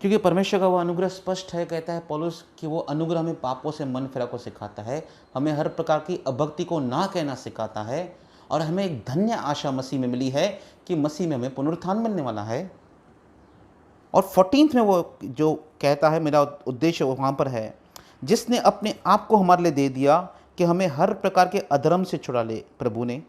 क्योंकि परमेश्वर का वो अनुग्रह स्पष्ट है, कहता है पौलुस कि वो अनुग्रह हमें पापों से मन फिरा को सिखाता है, हमें हर प्रकार की अभक्ति को ना कहना सिखाता है, और हमें एक धन्य आशा मसीह में मिली है कि मसीह में हमें पुनरुत्थान मिलने वाला है। और 14 में वो जो कहता है, मेरा उद्देश्य वहाँ पर है, जिसने अपने आप को हमारे लिए दे दिया कि हमें हर प्रकार के अधर्म से छुड़ा ले प्रभु ने,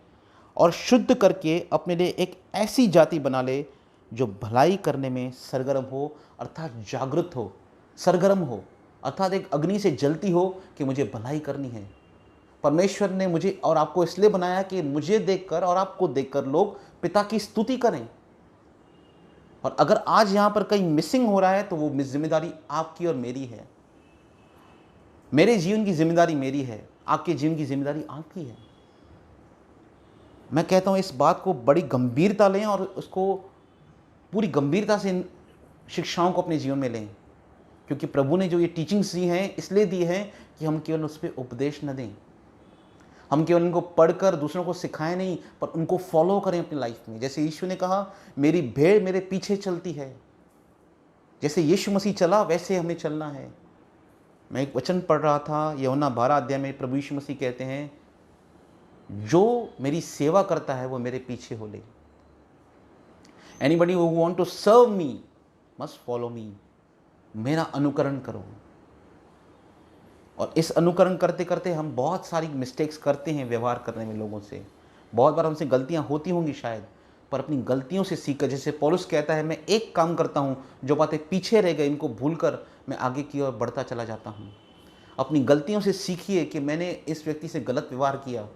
और शुद्ध करके अपने लिए एक ऐसी जाति बना ले जो भलाई करने में सरगर्म हो, अर्थात जागृत हो, सरगर्म हो, अर्थात एक अग्नि से जलती हो कि मुझे भलाई करनी है। परमेश्वर ने मुझे और आपको इसलिए बनाया कि मुझे देखकर और आपको देखकर लोग पिता की स्तुति करें। और अगर आज यहाँ पर कहीं मिसिंग हो रहा है तो वो जिम्मेदारी आपकी और मेरी है। मेरे जीवन की जिम्मेदारी मेरी है, आपके जीवन की जिम्मेदारी आपकी है। मैं कहता हूँ इस बात को बड़ी गंभीरता लें और उसको पूरी गंभीरता से इन शिक्षाओं को अपने जीवन में लें, क्योंकि प्रभु ने जो ये टीचिंग्स दी हैं इसलिए दी हैं कि हम केवल उस पर उपदेश न दें, हम केवल उनको पढ़कर दूसरों को सिखाएं नहीं, पर उनको फॉलो करें अपनी लाइफ में। जैसे यीशु ने कहा, मेरी भेड़ मेरे पीछे चलती है, जैसे यीशु मसीह चला वैसे हमें चलना है। मैं एक वचन पढ़ रहा था, यूहन्ना 12 अध्याय में प्रभु यीशु मसीह कहते हैं, जो मेरी सेवा करता है वो मेरे पीछे हो ले। Anybody who want to serve me must follow me, मेरा अनुकरण करो। और इस अनुकरण करते करते हम बहुत सारी मिस्टेक्स करते हैं व्यवहार करने में लोगों से। बहुत बार हमसे गलतियां होती होंगी शायद, पर अपनी गलतियों से सीखकर, जैसे पौलुस कहता है, मैं एक काम करता हूं, जो बातें पीछे रह गई इनको भूलकर मैं आगे की ओर बढ़ता चला जाता हूं। अपनी गलतियों से सीखिए कि मैंने इस व्यक्ति से गलत व्यवहार किया।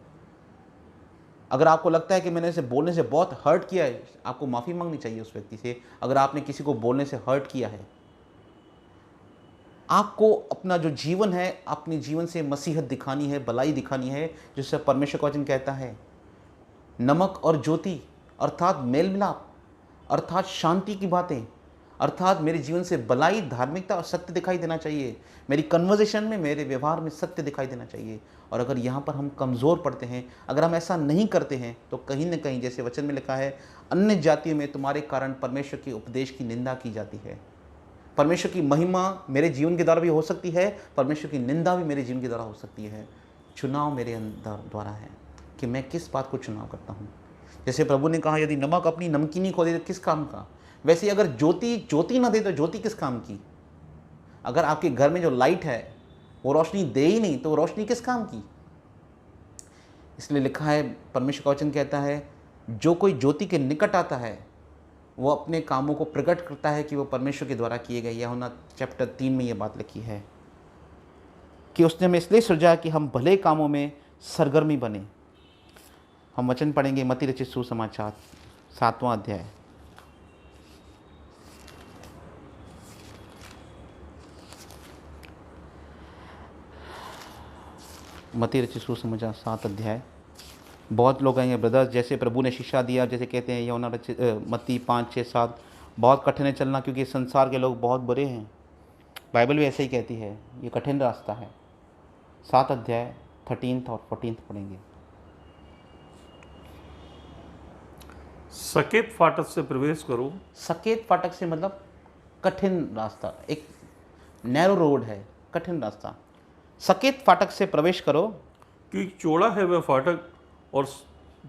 अगर आपको लगता है कि मैंने इसे बोलने से बहुत हर्ट किया है, आपको माफ़ी मांगनी चाहिए उस व्यक्ति से। अगर आपने किसी को बोलने से हर्ट किया है, आपको अपना जो जीवन है, अपने जीवन से मसीहत दिखानी है, भलाई दिखानी है, जिससे परमेश्वर का वचन कहता है नमक और ज्योति, अर्थात मेल मिलाप, अर्थात शांति की बातें, अर्थात मेरे जीवन से भलाई, धार्मिकता और सत्य दिखाई देना चाहिए। मेरी कन्वर्सेशन में, मेरे व्यवहार में सत्य दिखाई देना चाहिए। और अगर यहाँ पर हम कमज़ोर पड़ते हैं, अगर हम ऐसा नहीं करते हैं, तो कहीं ना कहीं, जैसे वचन में लिखा है, अन्य जातियों में तुम्हारे कारण परमेश्वर के उपदेश की निंदा की जाती है। परमेश्वर की महिमा मेरे जीवन के द्वारा भी हो सकती है, परमेश्वर की निंदा भी मेरे जीवन के द्वारा हो सकती है। चुनाव मेरे अंदर द्वारा है कि मैं किस बात को चुनाव करता हूँ। जैसे प्रभु ने कहा, यदि नमक अपनी नमकीनी खो दे तो किस काम का। वैसे अगर ज्योति ना दे तो ज्योति किस काम की। अगर आपके घर में जो लाइट है वो रोशनी दे ही नहीं तो वो रोशनी किस काम की। इसलिए लिखा है, परमेश्वर का वचन कहता है, जो कोई ज्योति के निकट आता है वो अपने कामों को प्रकट करता है कि वो परमेश्वर के द्वारा किए गए। यूहन्ना चैप्टर 3 में ये बात लिखी है कि उसने हमें इसलिए सृजा कि हम भले कामों में सरगर्मी बने। हम वचन पढ़ेंगे मत्ती रचित सुसमाचार 7वां अध्याय। मत्ती रचित सुसमाचार 7 अध्याय। बहुत लोग कहेंगे, ब्रदर्स जैसे प्रभु ने शिक्षा दिया, जैसे कहते हैं यूहन्ना मत्ती 5, 6, 7, बहुत कठिन है चलना, क्योंकि संसार के लोग बहुत बुरे हैं। बाइबल भी ऐसे ही कहती है, ये कठिन रास्ता है। 7 अध्याय 13 और 14 पढ़ेंगे। सकेत फाटक से प्रवेश करो। सकेत फाटक से मतलब कठिन रास्ता, एक नैरो रोड है, कठिन रास्ता। सकेत फाटक से प्रवेश करो, क्योंकि चौड़ा है वह फाटक और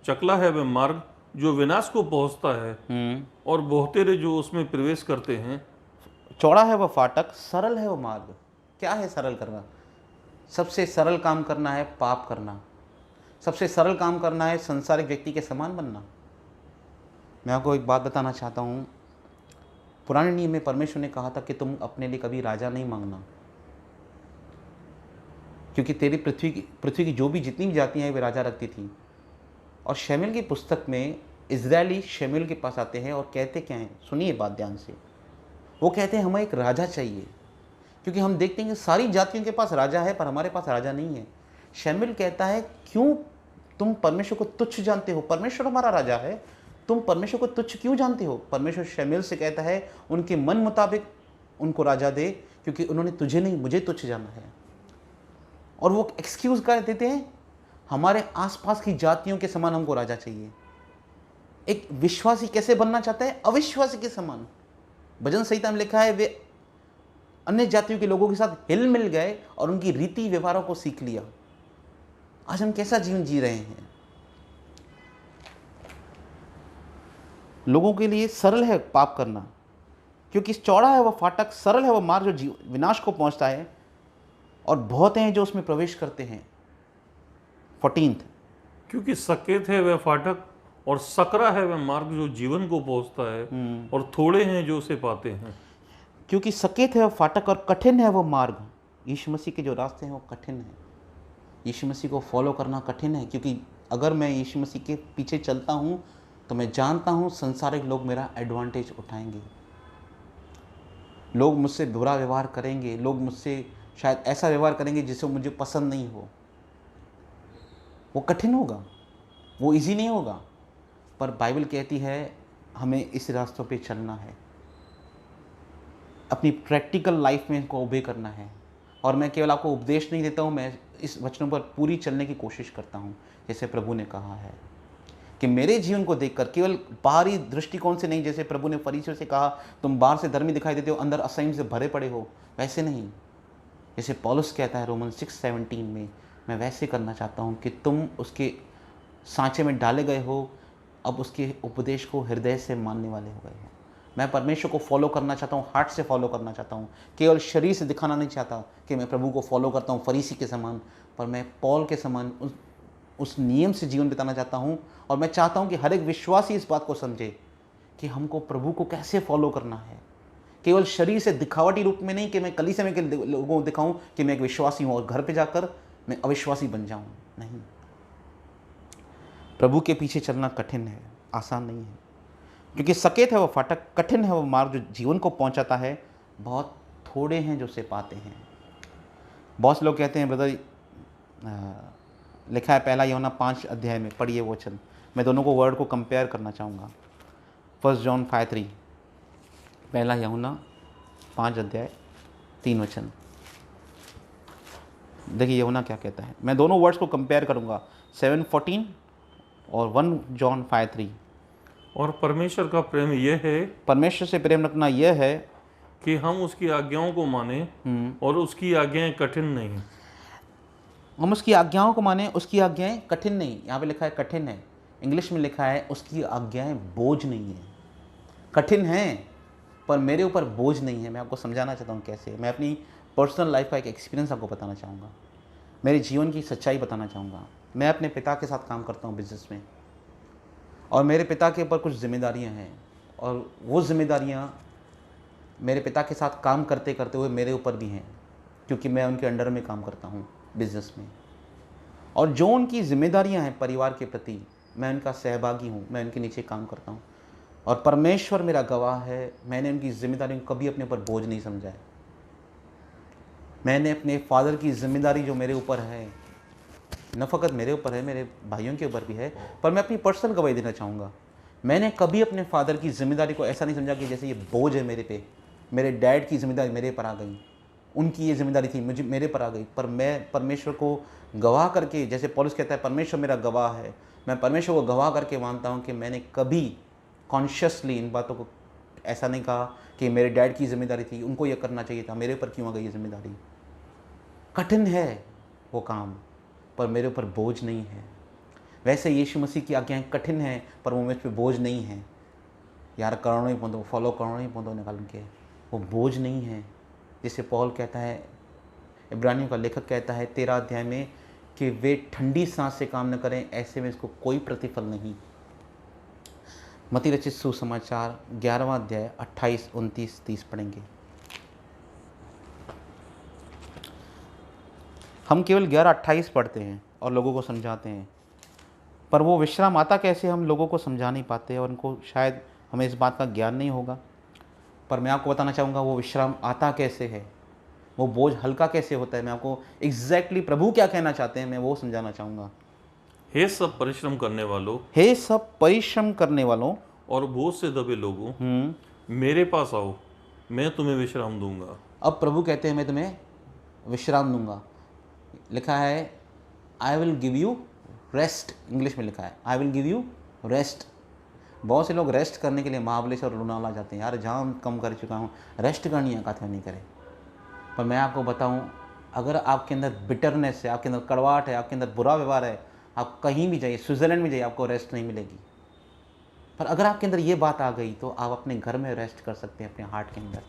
चकला है वह मार्ग जो विनाश को पहुंचता है, और बहुतेरे जो उसमें प्रवेश करते हैं। चौड़ा है वह फाटक, सरल है वो मार्ग। क्या है सरल करना? सबसे सरल काम करना है पाप करना, सबसे सरल काम करना है संसारिक व्यक्ति के समान बनना। मैं आपको एक बात बताना चाहता हूँ, पुराने नियम में परमेश्वर ने कहा था कि तुम अपने लिए कभी राजा नहीं मांगना, क्योंकि तेरी पृथ्वी की जो भी जितनी भी जातियाँ हैं वे राजा रखती थी। और शमूएल की पुस्तक में इजरायली शमूएल के पास आते हैं और कहते क्या हैं, सुनिए बात ध्यान से। वो कहते हैं हमें एक राजा चाहिए, क्योंकि हम देखते हैं कि सारी जातियों के पास राजा है पर हमारे पास राजा नहीं है। शमूएल कहता है, क्यों तुम परमेश्वर को तुच्छ जानते हो? परमेश्वर हमारा राजा है, तुम परमेश्वर को तुच्छ क्यों जानते हो? परमेश्वर शमूएल से कहता है, उनके मन मुताबिक उनको राजा दे, क्योंकि उन्होंने तुझे नहीं मुझे तुच्छ जाना है। और वो एक्सक्यूज कर देते हैं, हमारे आसपास की जातियों के समान हमको राजा चाहिए। एक विश्वासी कैसे बनना चाहता है? अविश्वासी के समान। भजन संहिता में लिखा है, वे अन्य जातियों के लोगों के साथ हिल मिल गए और उनकी रीति व्यवहारों को सीख लिया। आज हम कैसा जीवन जी रहे हैं? लोगों के लिए सरल है पाप करना, क्योंकि चौड़ा है वह फाटक, सरल है वह मार्ग जो विनाश को पहुंचता है, और बहुत हैं जो उसमें प्रवेश करते हैं। 14th, क्योंकि सकेत है वह फाटक और सकरा है वह मार्ग जो जीवन को पहुंचता है, और थोड़े हैं जो उसे पाते हैं। क्योंकि सकेत है वह फाटक और कठिन है वह मार्ग। यीशु मसीह के जो रास्ते हैं वो कठिन है। यीशु मसीह को फॉलो करना कठिन है, क्योंकि अगर मैं यीशु मसीह के पीछे चलता हूँ तो मैं जानता हूँ संसारिक लोग मेरा एडवांटेज उठाएंगे, लोग मुझसे बुरा व्यवहार करेंगे, लोग मुझसे शायद ऐसा व्यवहार करेंगे जिससे मुझे पसंद नहीं हो। वो कठिन होगा, वो इजी नहीं होगा, पर बाइबल कहती है हमें इस रास्तों पे चलना है, अपनी प्रैक्टिकल लाइफ में इनको ओबे करना है। और मैं केवल आपको उपदेश नहीं देता हूँ, मैं इस वचनों पर पूरी चलने की कोशिश करता हूँ, जैसे प्रभु ने कहा है कि मेरे जीवन को देखकर, केवल बाहरी दृष्टिकोण से नहीं, जैसे प्रभु ने फरीसियों से कहा तुम बाहर से धर्मी दिखाई देते हो, अंदर असह्य से भरे पड़े हो, वैसे नहीं। जैसे पौलुस कहता है रोमन 6:17 में, मैं वैसे करना चाहता हूँ कि तुम उसके सांचे में डाले गए हो, अब उसके उपदेश को हृदय से मानने वाले हो गए हो। मैं परमेश्वर को फॉलो करना चाहता हूँ, हार्ट से फॉलो करना चाहता हूँ, केवल शरीर से दिखाना नहीं चाहता कि मैं प्रभु को फॉलो करता हूँ फरीसी के समान, पर मैं पौल के समान उस नियम से जीवन बिताना चाहता हूँ। और मैं चाहता हूँ कि हर एक विश्वासी इस बात को समझे कि हमको प्रभु को कैसे फॉलो करना है, केवल शरीर से दिखावटी रूप में नहीं कि मैं कलीसिया में के लोगों को दिखाऊं कि मैं एक विश्वासी हूं और घर पे जाकर मैं अविश्वासी बन जाऊं। नहीं, प्रभु के पीछे चलना कठिन है, आसान नहीं है, क्योंकि सकेत है वह फाटक, कठिन है वह मार्ग जो जीवन को पहुंचाता है, बहुत थोड़े हैं जो उसे पाते हैं। बहुत से लोग कहते हैं ब्रदर, लिखा है पहला यूहन्ना 5 में, पढ़िए वो वचन। मैं दोनों को वर्ड को कंपेयर करना चाहूँगा। 1 जॉन 5:3, पहला यूहन्ना 5:3। देखिए यूहन्ना क्या कहता है, मैं दोनों वर्ड्स को कंपेयर करूँगा, 7:14 और 1 जॉन 5:3। और परमेश्वर का प्रेम यह है, परमेश्वर से प्रेम रखना यह है कि हम उसकी आज्ञाओं को माने, और उसकी आज्ञाएं कठिन नहीं। हम उसकी आज्ञाओं को माने, उसकी आज्ञाएं कठिन नहीं। यहाँ पे लिखा है कठिन है, इंग्लिश में लिखा है उसकी आज्ञाएं बोझ नहीं है। कठिन हैं पर मेरे ऊपर बोझ नहीं है। मैं आपको समझाना चाहता हूँ कैसे। मैं अपनी पर्सनल लाइफ का एक एक्सपीरियंस आपको बताना चाहूँगा, मेरे जीवन की सच्चाई बताना चाहूँगा। मैं अपने पिता के साथ काम करता हूँ बिजनेस में, और मेरे पिता के ऊपर कुछ जिम्मेदारियाँ हैं, और वो जिम्मेदारियाँ मेरे पिता के साथ काम करते करते हुए मेरे ऊपर भी हैं, क्योंकि मैं उनके अंडर में काम करता हूँ बिजनेस में। और जो उनकी जिम्मेदारियाँ हैं परिवार के प्रति, मैं उनका सहभागी हूँ, मैं उनके नीचे काम करता हूँ। और परमेश्वर मेरा गवाह है, मैंने उनकी जिम्मेदारियों को कभी अपने ऊपर बोझ नहीं समझा है। मैंने अपने फादर की जिम्मेदारी जो मेरे ऊपर है, न फ़कत मेरे ऊपर है, मेरे भाइयों के ऊपर भी है, पर मैं अपनी पर्सनल गवाही देना चाहूँगा। मैंने कभी अपने फादर की जिम्मेदारी को ऐसा नहीं समझा कि जैसे ये बोझ है मेरे पे, मेरे डैड की जिम्मेदारी मेरे पर आ गई, उनकी ये जिम्मेदारी थी मुझे मेरे पर आ गई। पर मैं परमेश्वर को गवाह करके, जैसे पौलुस कहता है परमेश्वर मेरा गवाह है, मैं परमेश्वर को गवाह करके मानता हूँ कि मैंने कभी कॉन्शियसली इन बातों को ऐसा नहीं कहा कि मेरे डैड की जिम्मेदारी थी, उनको ये करना चाहिए था, मेरे ऊपर क्यों आ गई ये जिम्मेदारी। कठिन है वो काम, पर मेरे ऊपर बोझ नहीं है। वैसे यीशु मसीह की आज्ञाएं कठिन हैं, पर वो मेरे पे बोझ नहीं है। यार करो ही पौधो, फॉलो करो ही पौधो निकाल के, वो बोझ नहीं है। जिसे पौल कहता है, इब्रानियों का लेखक कहता है 13 अध्याय में, कि वे ठंडी सांस से काम न करें, ऐसे में इसको कोई प्रतिफल नहीं। मत्ती रचित सुसमाचार 11वां अध्याय 28, 29, 30 पढ़ेंगे। हम केवल 11-28 पढ़ते हैं और लोगों को समझाते हैं, पर वो विश्राम आता कैसे हम लोगों को समझा नहीं पाते, और उनको शायद हमें इस बात का ज्ञान नहीं होगा। पर मैं आपको बताना चाहूँगा वो विश्राम आता कैसे है, वो बोझ हल्का कैसे होता है। मैं आपको एग्जैक्टली प्रभु क्या कहना चाहते हैं मैं वो समझाना चाहूँगा। हे सब परिश्रम करने वालों, हे सब परिश्रम करने वालों और बोझ से दबे लोगों, मेरे पास आओ, मैं तुम्हें विश्राम दूंगा। अब प्रभु कहते हैं मैं तुम्हें विश्राम दूंगा। लिखा है I will give you rest, English में लिखा है I will give you rest. बहुत से लोग रेस्ट करने के लिए महाबलेश्वर और लोनावाला जाते हैं। यार जाम कम कर चुका हूँ, रेस्ट करनी है, कथा नहीं करे। पर मैं आपको बताऊं, अगर आपके अंदर बिटरनेस है, आपके अंदर कड़वाहट है, आपके अंदर बुरा व्यवहार है, आप कहीं भी जाइए, स्विट्ज़रलैंड में जाइए, आपको रेस्ट नहीं मिलेगी। पर अगर आपके अंदर ये बात आ गई तो आप अपने घर में रेस्ट कर सकते हैं, अपने हार्ट के अंदर।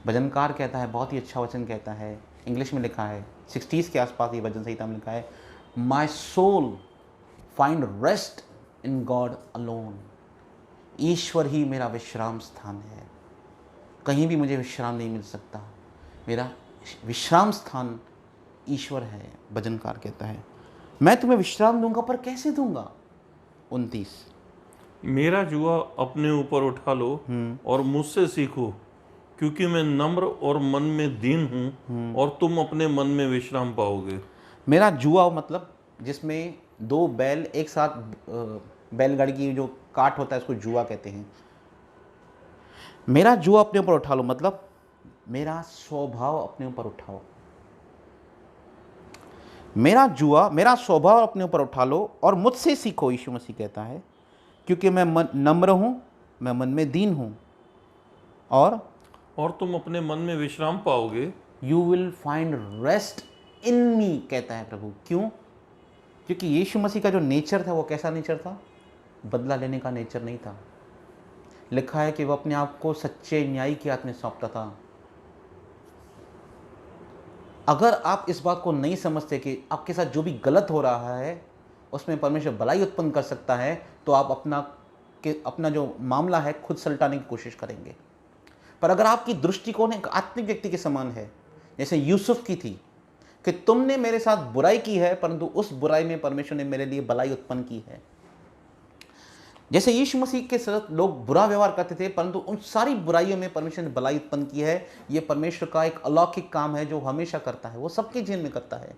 भजनकार कहता है, बहुत ही अच्छा वचन कहता है, इंग्लिश में लिखा है, 60s के आसपास ये भजन संहिता में लिखा है, my soul find rest in God alone. ईश्वर ही मेरा विश्राम स्थान है, कहीं भी मुझे विश्राम नहीं मिल सकता, मेरा विश्राम स्थान ईश्वर है। भजनकार कहता है, मैं तुम्हें विश्राम दूंगा, पर कैसे दूंगा। 29, मेरा जुआ अपने ऊपर उठा लो और मुझसे सीखो, क्योंकि मैं नम्र और मन में दीन हूँ, और तुम अपने मन में विश्राम पाओगे। मेरा जुआ मतलब जिसमें दो बैल एक साथ, बैलगाड़ी की जो काट होता है उसको जुआ कहते हैं। मेरा जुआ अपने ऊपर उठा लो मतलब मेरा स्वभाव अपने ऊपर उठाओ। मेरा जुआ, मेरा स्वभाव अपने ऊपर उठा लो और मुझसे सीखो, यीशु मसीह कहता है, क्योंकि मैं नम्र हूँ, मैं मन में दीन हूँ, और तुम अपने मन में विश्राम पाओगे। You will find rest in me, कहता है प्रभु। क्यों? क्योंकि यीशु मसीह का जो नेचर था वो कैसा नेचर था? बदला लेने का नेचर नहीं था। लिखा है कि वो अपने आप को सच्चे न्यायी के हाथ में सौंपता था। अगर आप इस बात को नहीं समझते कि आपके साथ जो भी गलत हो रहा है उसमें परमेश्वर भलाई उत्पन्न कर सकता है, तो आप अपना जो मामला है खुद सलटाने की कोशिश करेंगे। पर अगर आपकी दृष्टिकोण एक आत्मिक व्यक्ति के समान है, जैसे यूसुफ की थी, कि तुमने मेरे साथ बुराई की है परंतु उस बुराई में परमेश्वर ने मेरे लिए भलाई उत्पन्न की है। जैसे यीशु मसीह के साथ लोग बुरा व्यवहार करते थे परंतु उन सारी बुराइयों में परमेश्वर ने भलाई उत्पन्न की है। ये परमेश्वर का एक अलौकिक काम है जो हमेशा करता है, वो सबके जीवन में करता है।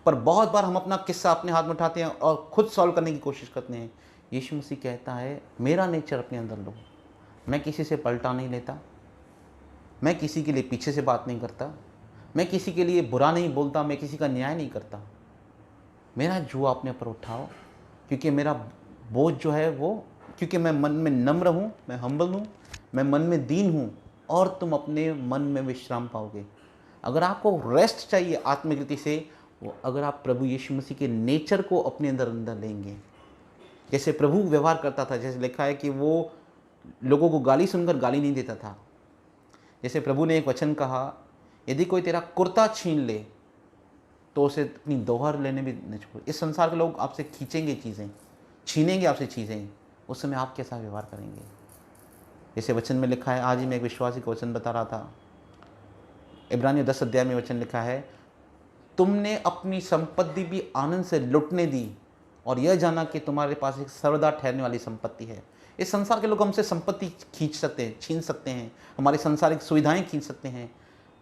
पर बहुत बार हम अपना किस्सा अपने हाथ में उठाते हैं और खुद सॉल्व करने की कोशिश करते हैं। यीशु मसीह कहता है, मेरा नेचर अपने अंदर लो, मैं किसी से पलटा नहीं लेता, मैं किसी के लिए पीछे से बात नहीं करता, मैं किसी के लिए बुरा नहीं बोलता, मैं किसी का न्याय नहीं करता। मेरा जुआ अपने ऊपर उठाओ, क्योंकि मेरा बोझ जो है वो, क्योंकि मैं मन में नम्र हूँ, मैं हम्बल हूँ, मैं मन में दीन हूँ, और तुम अपने मन में विश्राम पाओगे। अगर आपको रेस्ट चाहिए आत्मिक रीति से, वो अगर आप प्रभु यीशु मसीह के नेचर को अपने अंदर लेंगे। जैसे प्रभु व्यवहार करता था, जैसे लिखा है कि वो लोगों को गाली सुनकर गाली नहीं देता था। जैसे प्रभु ने एक वचन कहा, यदि कोई तेरा कुर्ता छीन ले तो उसे अपनी दोहर लेने भी न छोड़। इस संसार के लोग आपसे खींचेंगे चीज़ें, छीनेंगे आपसे चीज़ें, उस समय आप कैसा व्यवहार करेंगे? जैसे वचन में लिखा है, आज ही मैं एक विश्वासी को वचन बता रहा था, इब्रानियों 10 अध्याय में वचन लिखा है, तुमने अपनी संपत्ति भी आनंद से लुटने दी और यह जाना कि तुम्हारे पास एक सर्वदा ठहरने वाली संपत्ति है। इस संसार के लोग हमसे संपत्ति खींच सकते हैं, छीन सकते हैं, हमारी सांसारिक सुविधाएं खींच सकते हैं,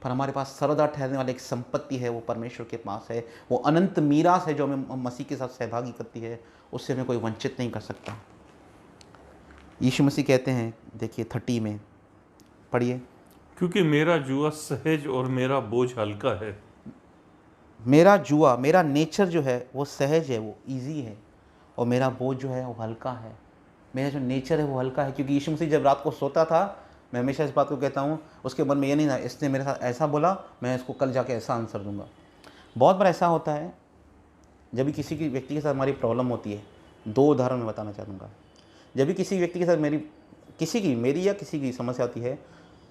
पर हमारे पास सर्वदा ठहरने वाली एक संपत्ति है, वो परमेश्वर के पास है। वो अनंत मीरास है जो हमें मसीह के साथ सहभागी करती है, उससे हमें कोई वंचित नहीं कर सकता। यीशु मसीह कहते हैं, देखिए 30 में पढ़िए, क्योंकि मेरा जुआ सहज और मेरा बोझ हल्का है। मेरा जुआ, मेरा नेचर जो है वो सहज है, वो इजी है, और मेरा बोझ जो है वो हल्का है। मेरा जो नेचर है वो हल्का है, क्योंकि यीशु मसीह जब रात को सोता था, मैं हमेशा इस बात को कहता हूँ, उसके मन में ये नहीं था इसने मेरे साथ ऐसा बोला, मैं इसको कल जाके ऐसा आंसर दूंगा। बहुत बार ऐसा होता है, जब भी किसी की व्यक्ति के साथ हमारी प्रॉब्लम होती है, 2 उदाहरण मैं बताना चाहूँगा। जब भी किसी व्यक्ति के साथ मेरी या किसी की समस्या आती है,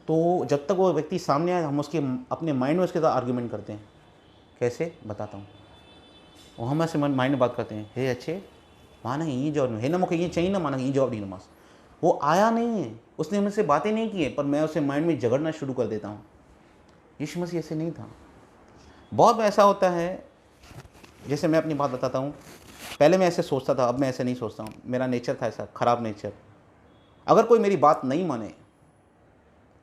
तो जब तक वो व्यक्ति सामने आए, हम उसके अपने माइंड में उसके साथ आर्ग्यूमेंट करते हैं। कैसे बताता हूँ, और हम ऐसे माइंड में बात करते हैं, हे अच्छे माना ये जवाब नहीं, हे ना मुझे ये चाहिए ना, माना ये जवाब नहीं नमाज। वो आया नहीं है, उसने मुझसे बातें नहीं की है, पर मैं उसे माइंड में झगड़ना शुरू कर देता हूँ। यीशु मसीह ऐसे नहीं था। बहुत बार ऐसा होता है, जैसे मैं अपनी बात बताता हूँ, पहले मैं ऐसे सोचता था, अब मैं ऐसे नहीं सोचता हूँ। मेरा नेचर था ऐसा, खराब नेचर। अगर कोई मेरी बात नहीं माने,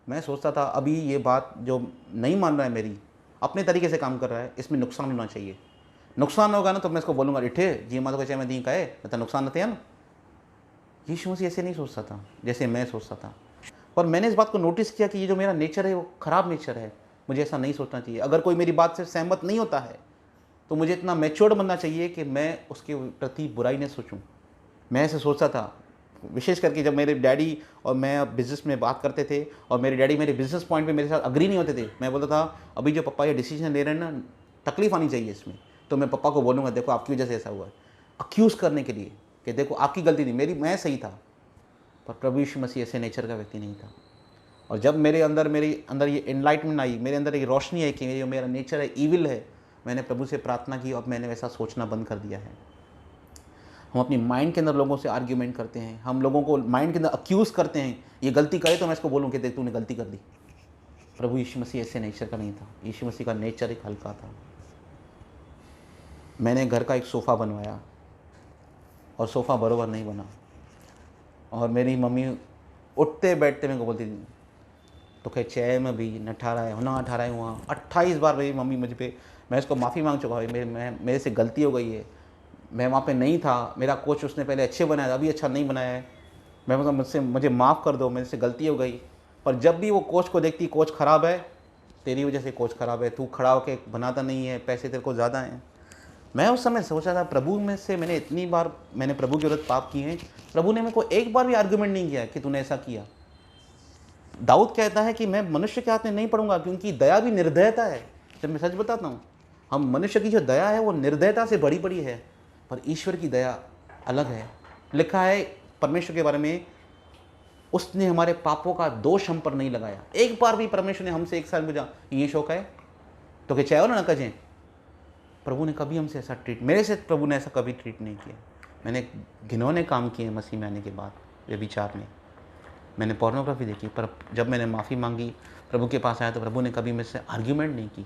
मैं सोचता था अभी ये बात जो नहीं मान रहा है मेरी, अपने तरीके से काम कर रहा है, इसमें नुकसान होना चाहिए। नुकसान होगा ना तो मैं इसको बोलूँगा, इठे जी माता को चाहे मैं दी कहे तो नुकसान होते हैं ना। यीशु मसीह ऐसे नहीं सोचता था जैसे मैं सोचता था। पर मैंने इस बात को नोटिस किया कि ये जो मेरा नेचर है वो ख़राब नेचर है, मुझे ऐसा नहीं सोचना चाहिए। अगर कोई मेरी बात से सहमत नहीं होता है तो मुझे इतना मैच्योर्ड बनना चाहिए कि मैं उसके प्रति बुराई नहीं सोचूं। मैं ऐसे सोचता था, विशेष करके जब मेरे डैडी और मैं बिज़नेस में बात करते थे और मेरे डैडी मेरे बिज़नेस पॉइंट पे मेरे साथ अग्री नहीं होते थे, मैं बोलता था अभी जो पापा ये डिसीजन ले रहे हैं ना, तकलीफ आनी चाहिए इसमें, तो मैं पापा को बोलूँगा देखो आपकी वजह से ऐसा हुआ है, अक्यूज़ करने के लिए कि देखो आपकी गलती नहीं, मैं सही था। पर प्रभु यीशु मसीह ऐसे नेचर का व्यक्ति नहीं था। और जब मेरे अंदर ये एनलाइटमेंट आई, मेरे अंदर एक रोशनी आई कि मेरा नेचर है ईविल है, मैंने प्रभु से प्रार्थना की और मैंने वैसा सोचना बंद कर दिया है। हम अपनी माइंड के अंदर लोगों से आर्ग्यूमेंट करते हैं, हम लोगों को माइंड के अंदर अक्यूज़ करते हैं, ये गलती करे तो मैं इसको बोलूँ कि देख तूने गलती कर दी। प्रभु यीशु मसीह ऐसे नेचर का नहीं था। यीशु मसीह का नेचर एक हल्का था। मैंने घर का एक सोफ़ा बनवाया और सोफ़ा बराबर नहीं बना, और मेरी मम्मी उठते बैठते मेरे को बोलती थी तो कहे चय में भी न अठारह है ना, 18 हुआ 28 बार मेरी मम्मी मुझ पर, मैं इसको माफ़ी मांग चुका हूँ, मेरे से गलती हो गई है, मैं वहाँ पे नहीं था, मेरा कोच उसने पहले अच्छे बनाया, अभी अच्छा नहीं बनाया है, मैं मतलब मुझे माफ़ कर दो, मेरे से गलती हो गई। पर जब भी वो कोच को देखती, कोच ख़राब है, तेरी वजह से कोच ख़राब है, तू खड़ा होकर बनाता नहीं है, पैसे तेरे को ज़्यादा हैं। मैं उस समय सोचा था प्रभु में से मैंने इतनी बार मैंने प्रभु के विरुद्ध पाप किए हैं, प्रभु ने मेरे को एक बार भी आर्गूमेंट नहीं किया कि तूने ऐसा किया। दाऊद कहता है कि मैं मनुष्य के हाथ में नहीं पड़ूंगा, क्योंकि दया भी निर्दयता है। जब मैं सच बताता हूँ, हम मनुष्य की जो दया है वो निर्दयता से बड़ी बड़ी है, पर ईश्वर की दया अलग है। लिखा है परमेश्वर के बारे में, उसने हमारे पापों का दोष हम पर नहीं लगाया। एक बार भी परमेश्वर ने हमसे एक साल पूछा ये शौक है तो क्या चाहे ना कजें। प्रभु ने कभी हमसे ऐसा मेरे से प्रभु ने ऐसा कभी ट्रीट नहीं किया। मैंने घिनौने काम किए मसीह में आने के बाद, व्यभिचार में, मैंने पोर्नोग्राफी देखी, पर जब मैंने माफ़ी मांगी, प्रभु के पास आया, तो प्रभु ने कभी मेरे से आर्ग्यूमेंट नहीं की।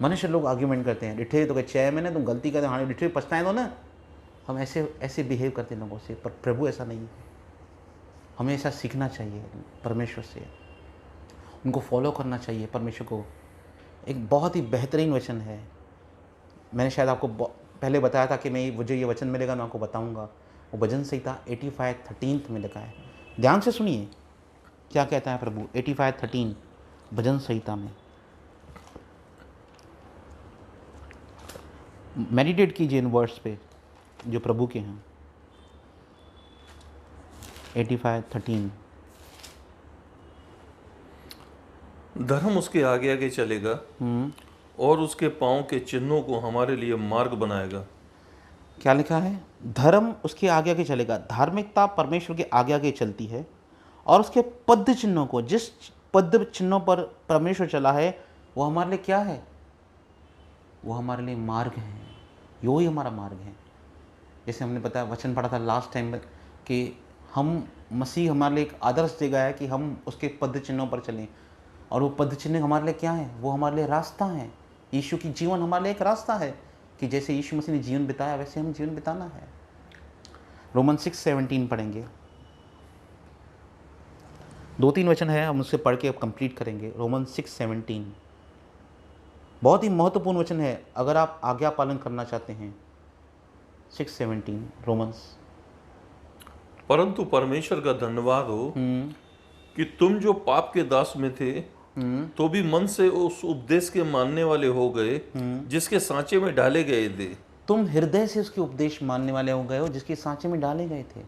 मनुष्य लोग आर्ग्यूमेंट करते हैं, डिठे तो चय मैंने तुम गलती करते, हाँ डिठे पछताए दो ना, हम ऐसे बिहेव करते हैं लोगों से। पर प्रभु ऐसा नहीं है। हमें ऐसा सीखना चाहिए परमेश्वर से, उनको फॉलो करना चाहिए परमेश्वर को। एक बहुत ही बेहतरीन वचन है, मैंने शायद आपको पहले बताया था कि मुझे ये वचन मिलेगा, मैं आपको बताऊंगा। वो भजन संहिता 85:13 में लिखा है। ध्यान से सुनिए क्या कहता है प्रभु 85:13 भजन संहिता में। मेडिटेट कीजिए इन वर्ड्स पे जो प्रभु के हैं। 85:13 धर्म उसके आगे आगे चलेगा और उसके पाँव के चिन्हों को हमारे लिए मार्ग बनाएगा। क्या लिखा है? धर्म उसके आगे आगे चलेगा। धार्मिकता परमेश्वर के आगे आगे चलती है और उसके पद चिन्हों को, जिस पद चिन्हों पर परमेश्वर चला है वो हमारे लिए क्या है? वो हमारे लिए मार्ग है। यो ही हमारा मार्ग है। जैसे हमने बताया, वचन पढ़ा था लास्ट टाइम कि हम मसीह हमारे लिए एक आदर्श दे गया है कि हम उसके पद चिन्हों पर चलें, और वो पद चिन्ह हमारे लिए क्या है? वो हमारे लिए रास्ता है। यीशु की जीवन हमारे लिए एक रास्ता है कि जैसे यीशु मसीह ने जीवन बिताया वैसे हम जीवन बिताना है। रोमन 6:17 पढ़ेंगे। 2-3 वचन है, हम उससे पढ़ के अब कंप्लीट करेंगे। रोमन 6:17 बहुत ही महत्वपूर्ण वचन है अगर आप आज्ञा पालन करना चाहते हैं। 6:17 रोमन्स। परंतु परमेश्वर का धन्यवाद हो कि तुम जो पाप के दास में थे तो भी मन से उस उपदेश के मानने वाले हो गए जिसके सांचे में डाले गए थे। तुम हृदय से उसके उपदेश मानने वाले हो गए हो जिसके सांचे में डाले गए थे।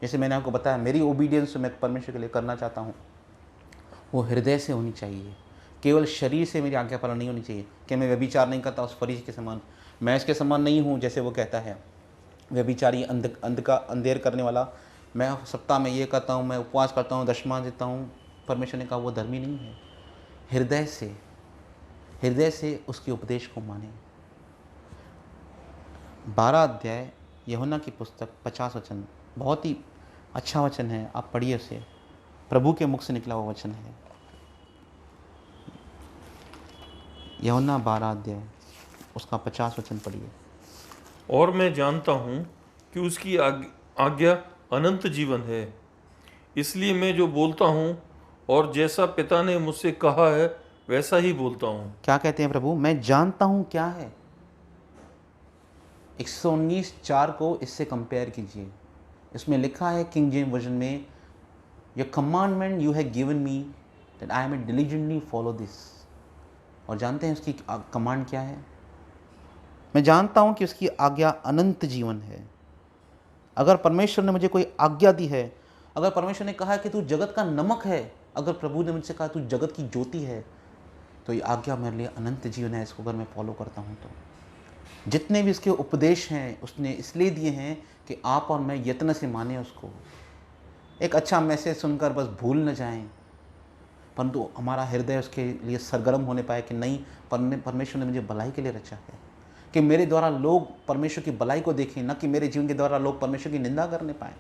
जैसे मैंने आपको बताया, मेरी ओबीडियंस मैं परमेश्वर के लिए करना चाहता हूँ, वो हृदय से होनी चाहिए। केवल शरीर से मेरी आज्ञा पालन नहीं होनी चाहिए कि मैं व्यभिचार नहीं करता उस फरीसी के समान, मैं इसके समान नहीं हूँ जैसे वो कहता है व्यभिचारी अंधेर करने वाला, मैं सप्ताह में ये करता हूँ, मैं उपवास करता हूँ, दशमांश देता हूँ। परमेश्वर ने कहा वो धर्मी नहीं है। हृदय से उसके उपदेश को माने। 12 अध्याय यूहन्ना की पुस्तक 50 वचन, बहुत ही अच्छा वचन है, आप पढ़िए उसे। प्रभु के मुख से निकला हुआ वचन है। यूहन्ना 12 अध्याय उसका 50 वचन पढ़िए। और मैं जानता हूँ कि उसकी आज्ञा अनंत जीवन है, इसलिए मैं जो बोलता हूँ और जैसा पिता ने मुझसे कहा है वैसा ही बोलता हूँ। क्या कहते हैं प्रभु? मैं जानता हूँ क्या है? 119:4 को इससे कंपेयर कीजिए। इसमें लिखा है किंग जेम्स वर्जन में, your commandment you have given me that I may diligently follow this. और जानते हैं उसकी कमांड क्या है? मैं जानता हूँ कि उसकी आज्ञा अनंत जीवन है, अगर परमेश्वर ने मुझे कोई आज्ञा दी है, अगर परमेश्वर ने कहा कि तू जगत का नमक है, अगर प्रभु ने मुझसे कहा तू जगत की ज्योति है, तो ये आज्ञा मेरे लिए अनंत जीवन है। इसको अगर मैं फॉलो करता हूँ तो जितने भी इसके उपदेश हैं उसने इसलिए दिए हैं कि आप और मैं यत्न से माने उसको। एक अच्छा मैसेज सुनकर बस भूल न जाएं, परंतु हमारा हृदय उसके लिए सरगर्म होने पाए कि नहीं, परमेश्वर ने मुझे भलाई के लिए रचा है, कि मेरे द्वारा लोग परमेश्वर की भलाई को देखें, न कि मेरे जीवन के द्वारा लोग परमेश्वर की निंदा करने पाए।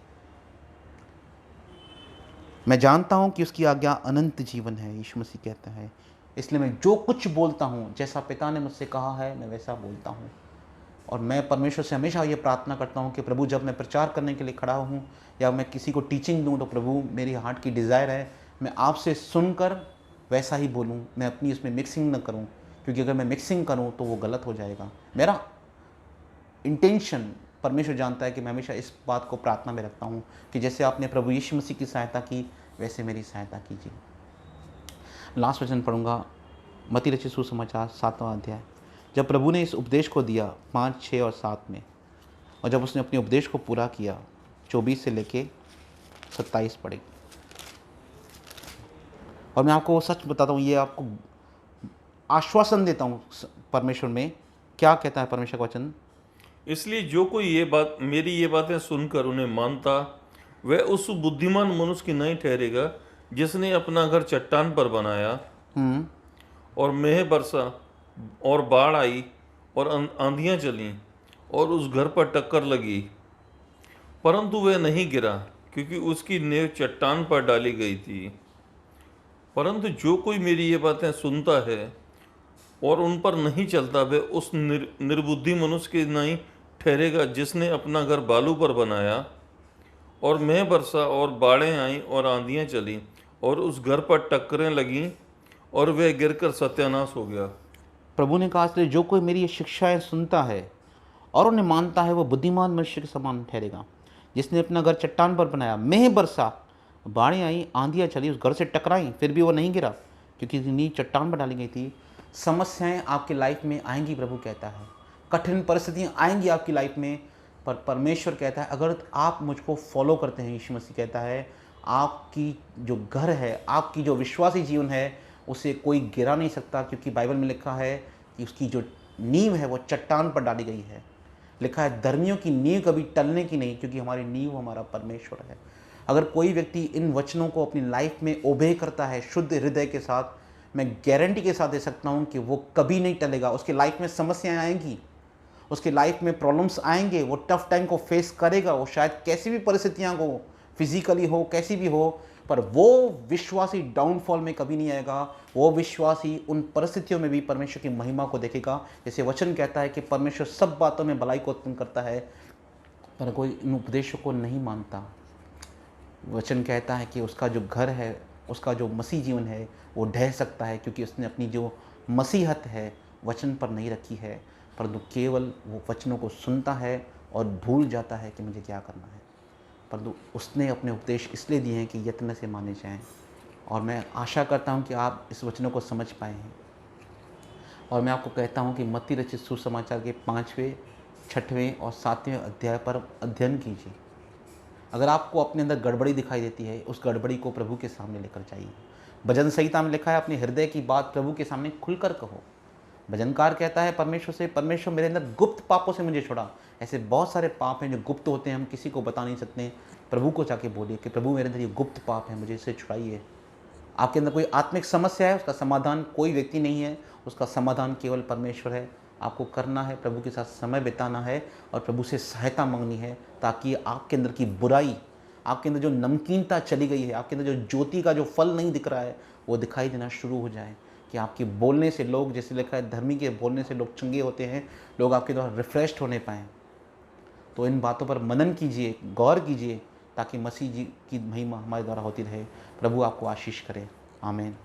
मैं जानता हूं कि उसकी आज्ञा अनंत जीवन है, यीशु मसीह कहता है। इसलिए मैं जो कुछ बोलता हूं, जैसा पिता ने मुझसे कहा है मैं वैसा बोलता हूं। और मैं परमेश्वर से हमेशा ये प्रार्थना करता हूं कि प्रभु, जब मैं प्रचार करने के लिए खड़ा हूं या मैं किसी को टीचिंग दूं, तो प्रभु मेरी हार्ट की डिज़ायर है मैं आपसे सुनकर वैसा ही बोलूं, मैं अपनी उसमें मिक्सिंग न करूं, क्योंकि अगर मैं मिक्सिंग करूं तो वो गलत हो जाएगा। मेरा इंटेंशन परमेश्वर जानता है कि मैं हमेशा इस बात को प्रार्थना में रखता हूँ कि जैसे आपने प्रभु यीशु मसीह की सहायता की, वैसे मेरी सहायता कीजिए। लास्ट वचन पढ़ूंगा, मत्ती रचित सुसमाचार 7वां अध्याय। जब प्रभु ने इस उपदेश को दिया 5, 6 और 7 में, और जब उसने अपने उपदेश को पूरा किया, 24 से लेके 27 पढ़ेगी। और मैं आपको सच बताता हूँ, ये आपको आश्वासन देता हूँ परमेश्वर में, क्या कहता है परमेश्वर का वचन। इसलिए जो कोई मेरी ये बातें सुनकर उन्हें मानता, वह उस बुद्धिमान मनुष्य की नहीं ठहरेगा जिसने अपना घर चट्टान पर बनाया, और मेह बरसा और बाढ़ आई और आंधियां चलीं और उस घर पर टक्कर लगी, परंतु वह नहीं गिरा क्योंकि उसकी नींव चट्टान पर डाली गई थी। परंतु जो कोई मेरी ये बातें सुनता है और उन पर नहीं चलता, वह उस निर्बुद्धि मनुष्य के नहीं ठहरेगा जिसने अपना घर बालू पर बनाया, और मेह बरसा और बाढ़ें आईं और आंधियां चलीं और उस घर पर टक्करें लगीं और वह गिरकर सत्यानाश हो गया। प्रभु ने कहा, इसलिए जो कोई मेरी ये शिक्षाएं सुनता है और उन्हें मानता है, वो बुद्धिमान मनुष्य के समान ठहरेगा जिसने अपना घर चट्टान पर बनाया। मेह बरसा, बाढ़ें आई, आंधियां चली, उस घर से टकराई, फिर भी वो नहीं गिरा क्योंकि नींव चट्टान पर डाली गई थी। समस्याएं आपकी लाइफ में आएंगी, प्रभु कहता है, कठिन परिस्थितियां आएंगी आपकी लाइफ में, पर परमेश्वर कहता है अगर आप मुझको फॉलो करते हैं, यीशु मसीह कहता है, आपकी जो घर है, आपकी जो विश्वासी जीवन है, उसे कोई गिरा नहीं सकता, क्योंकि बाइबल में लिखा है कि उसकी जो नींव है वो चट्टान पर डाली गई है। लिखा है धर्मियों की नींव कभी टलने की नहीं, क्योंकि हमारी नींव हमारा परमेश्वर है। अगर कोई व्यक्ति इन वचनों को अपनी लाइफ में ओबे करता है शुद्ध हृदय के साथ, मैं गारंटी के साथ दे सकता हूँ कि वो कभी नहीं टलेगा। उसके लाइफ में समस्याएं आएंगी, उसके लाइफ में प्रॉब्लम्स आएंगे, वो टफ टाइम को फेस करेगा, वो शायद कैसी भी परिस्थितियाँ को, फिजिकली हो कैसी भी हो, पर वो विश्वासी डाउनफॉल में कभी नहीं आएगा। वो विश्वासी उन परिस्थितियों में भी परमेश्वर की महिमा को देखेगा। जैसे वचन कहता है कि परमेश्वर सब बातों में भलाई को उत्पन्न करता है, पर कोई इन उपदेशों को नहीं मानता। वचन कहता है कि उसका जो घर है, उसका जो मसीह जीवन है, वो ढह सकता है, क्योंकि उसने अपनी जो मसीहत है वचन पर नहीं रखी है, परंतु केवल वो वचनों को सुनता है और भूल जाता है कि मुझे क्या करना है। परंतु उसने अपने उपदेश इसलिए दिए हैं कि यत्न से माने जाएं। और मैं आशा करता हूं कि आप इस वचनों को समझ पाए हैं। और मैं आपको कहता हूं कि मत्ती रचित सुसमाचार के 5वें, 6वें और 7वें अध्याय पर अध्ययन कीजिए। अगर आपको अपने अंदर गड़बड़ी दिखाई देती है, उस गड़बड़ी को प्रभु के सामने लेकर जाइए। भजन संहिता में लिखा है, अपने हृदय की बात प्रभु के सामने खुलकर कहो। भजनकार कहता है परमेश्वर से, परमेश्वर मेरे अंदर गुप्त पापों से मुझे छुड़ा। ऐसे बहुत सारे पाप हैं जो गुप्त होते हैं, हम किसी को बता नहीं सकते। प्रभु को जाके बोलिए कि प्रभु मेरे अंदर ये गुप्त पाप है, मुझे इससे छुड़ाइए। आपके अंदर कोई आत्मिक समस्या है, उसका समाधान कोई व्यक्ति नहीं है, उसका समाधान केवल परमेश्वर है। आपको करना है, प्रभु के साथ समय बिताना है और प्रभु से सहायता मांगनी है, ताकि आपके अंदर की बुराई, आपके अंदर जो नमकीनता चली गई है, आपके अंदर जो ज्योति का जो फल नहीं दिख रहा है, वो दिखाई देना शुरू हो जाए। कि आपके बोलने से लोग, जैसे लिखा है धर्मी के बोलने से लोग चंगे होते हैं, लोग आपके द्वारा रिफ्रेश्ड होने पाएँ। तो इन बातों पर मनन कीजिए, गौर कीजिए, ताकि मसीह जी की महिमा हमारे द्वारा होती रहे। प्रभु आपको आशीष करे। आमीन।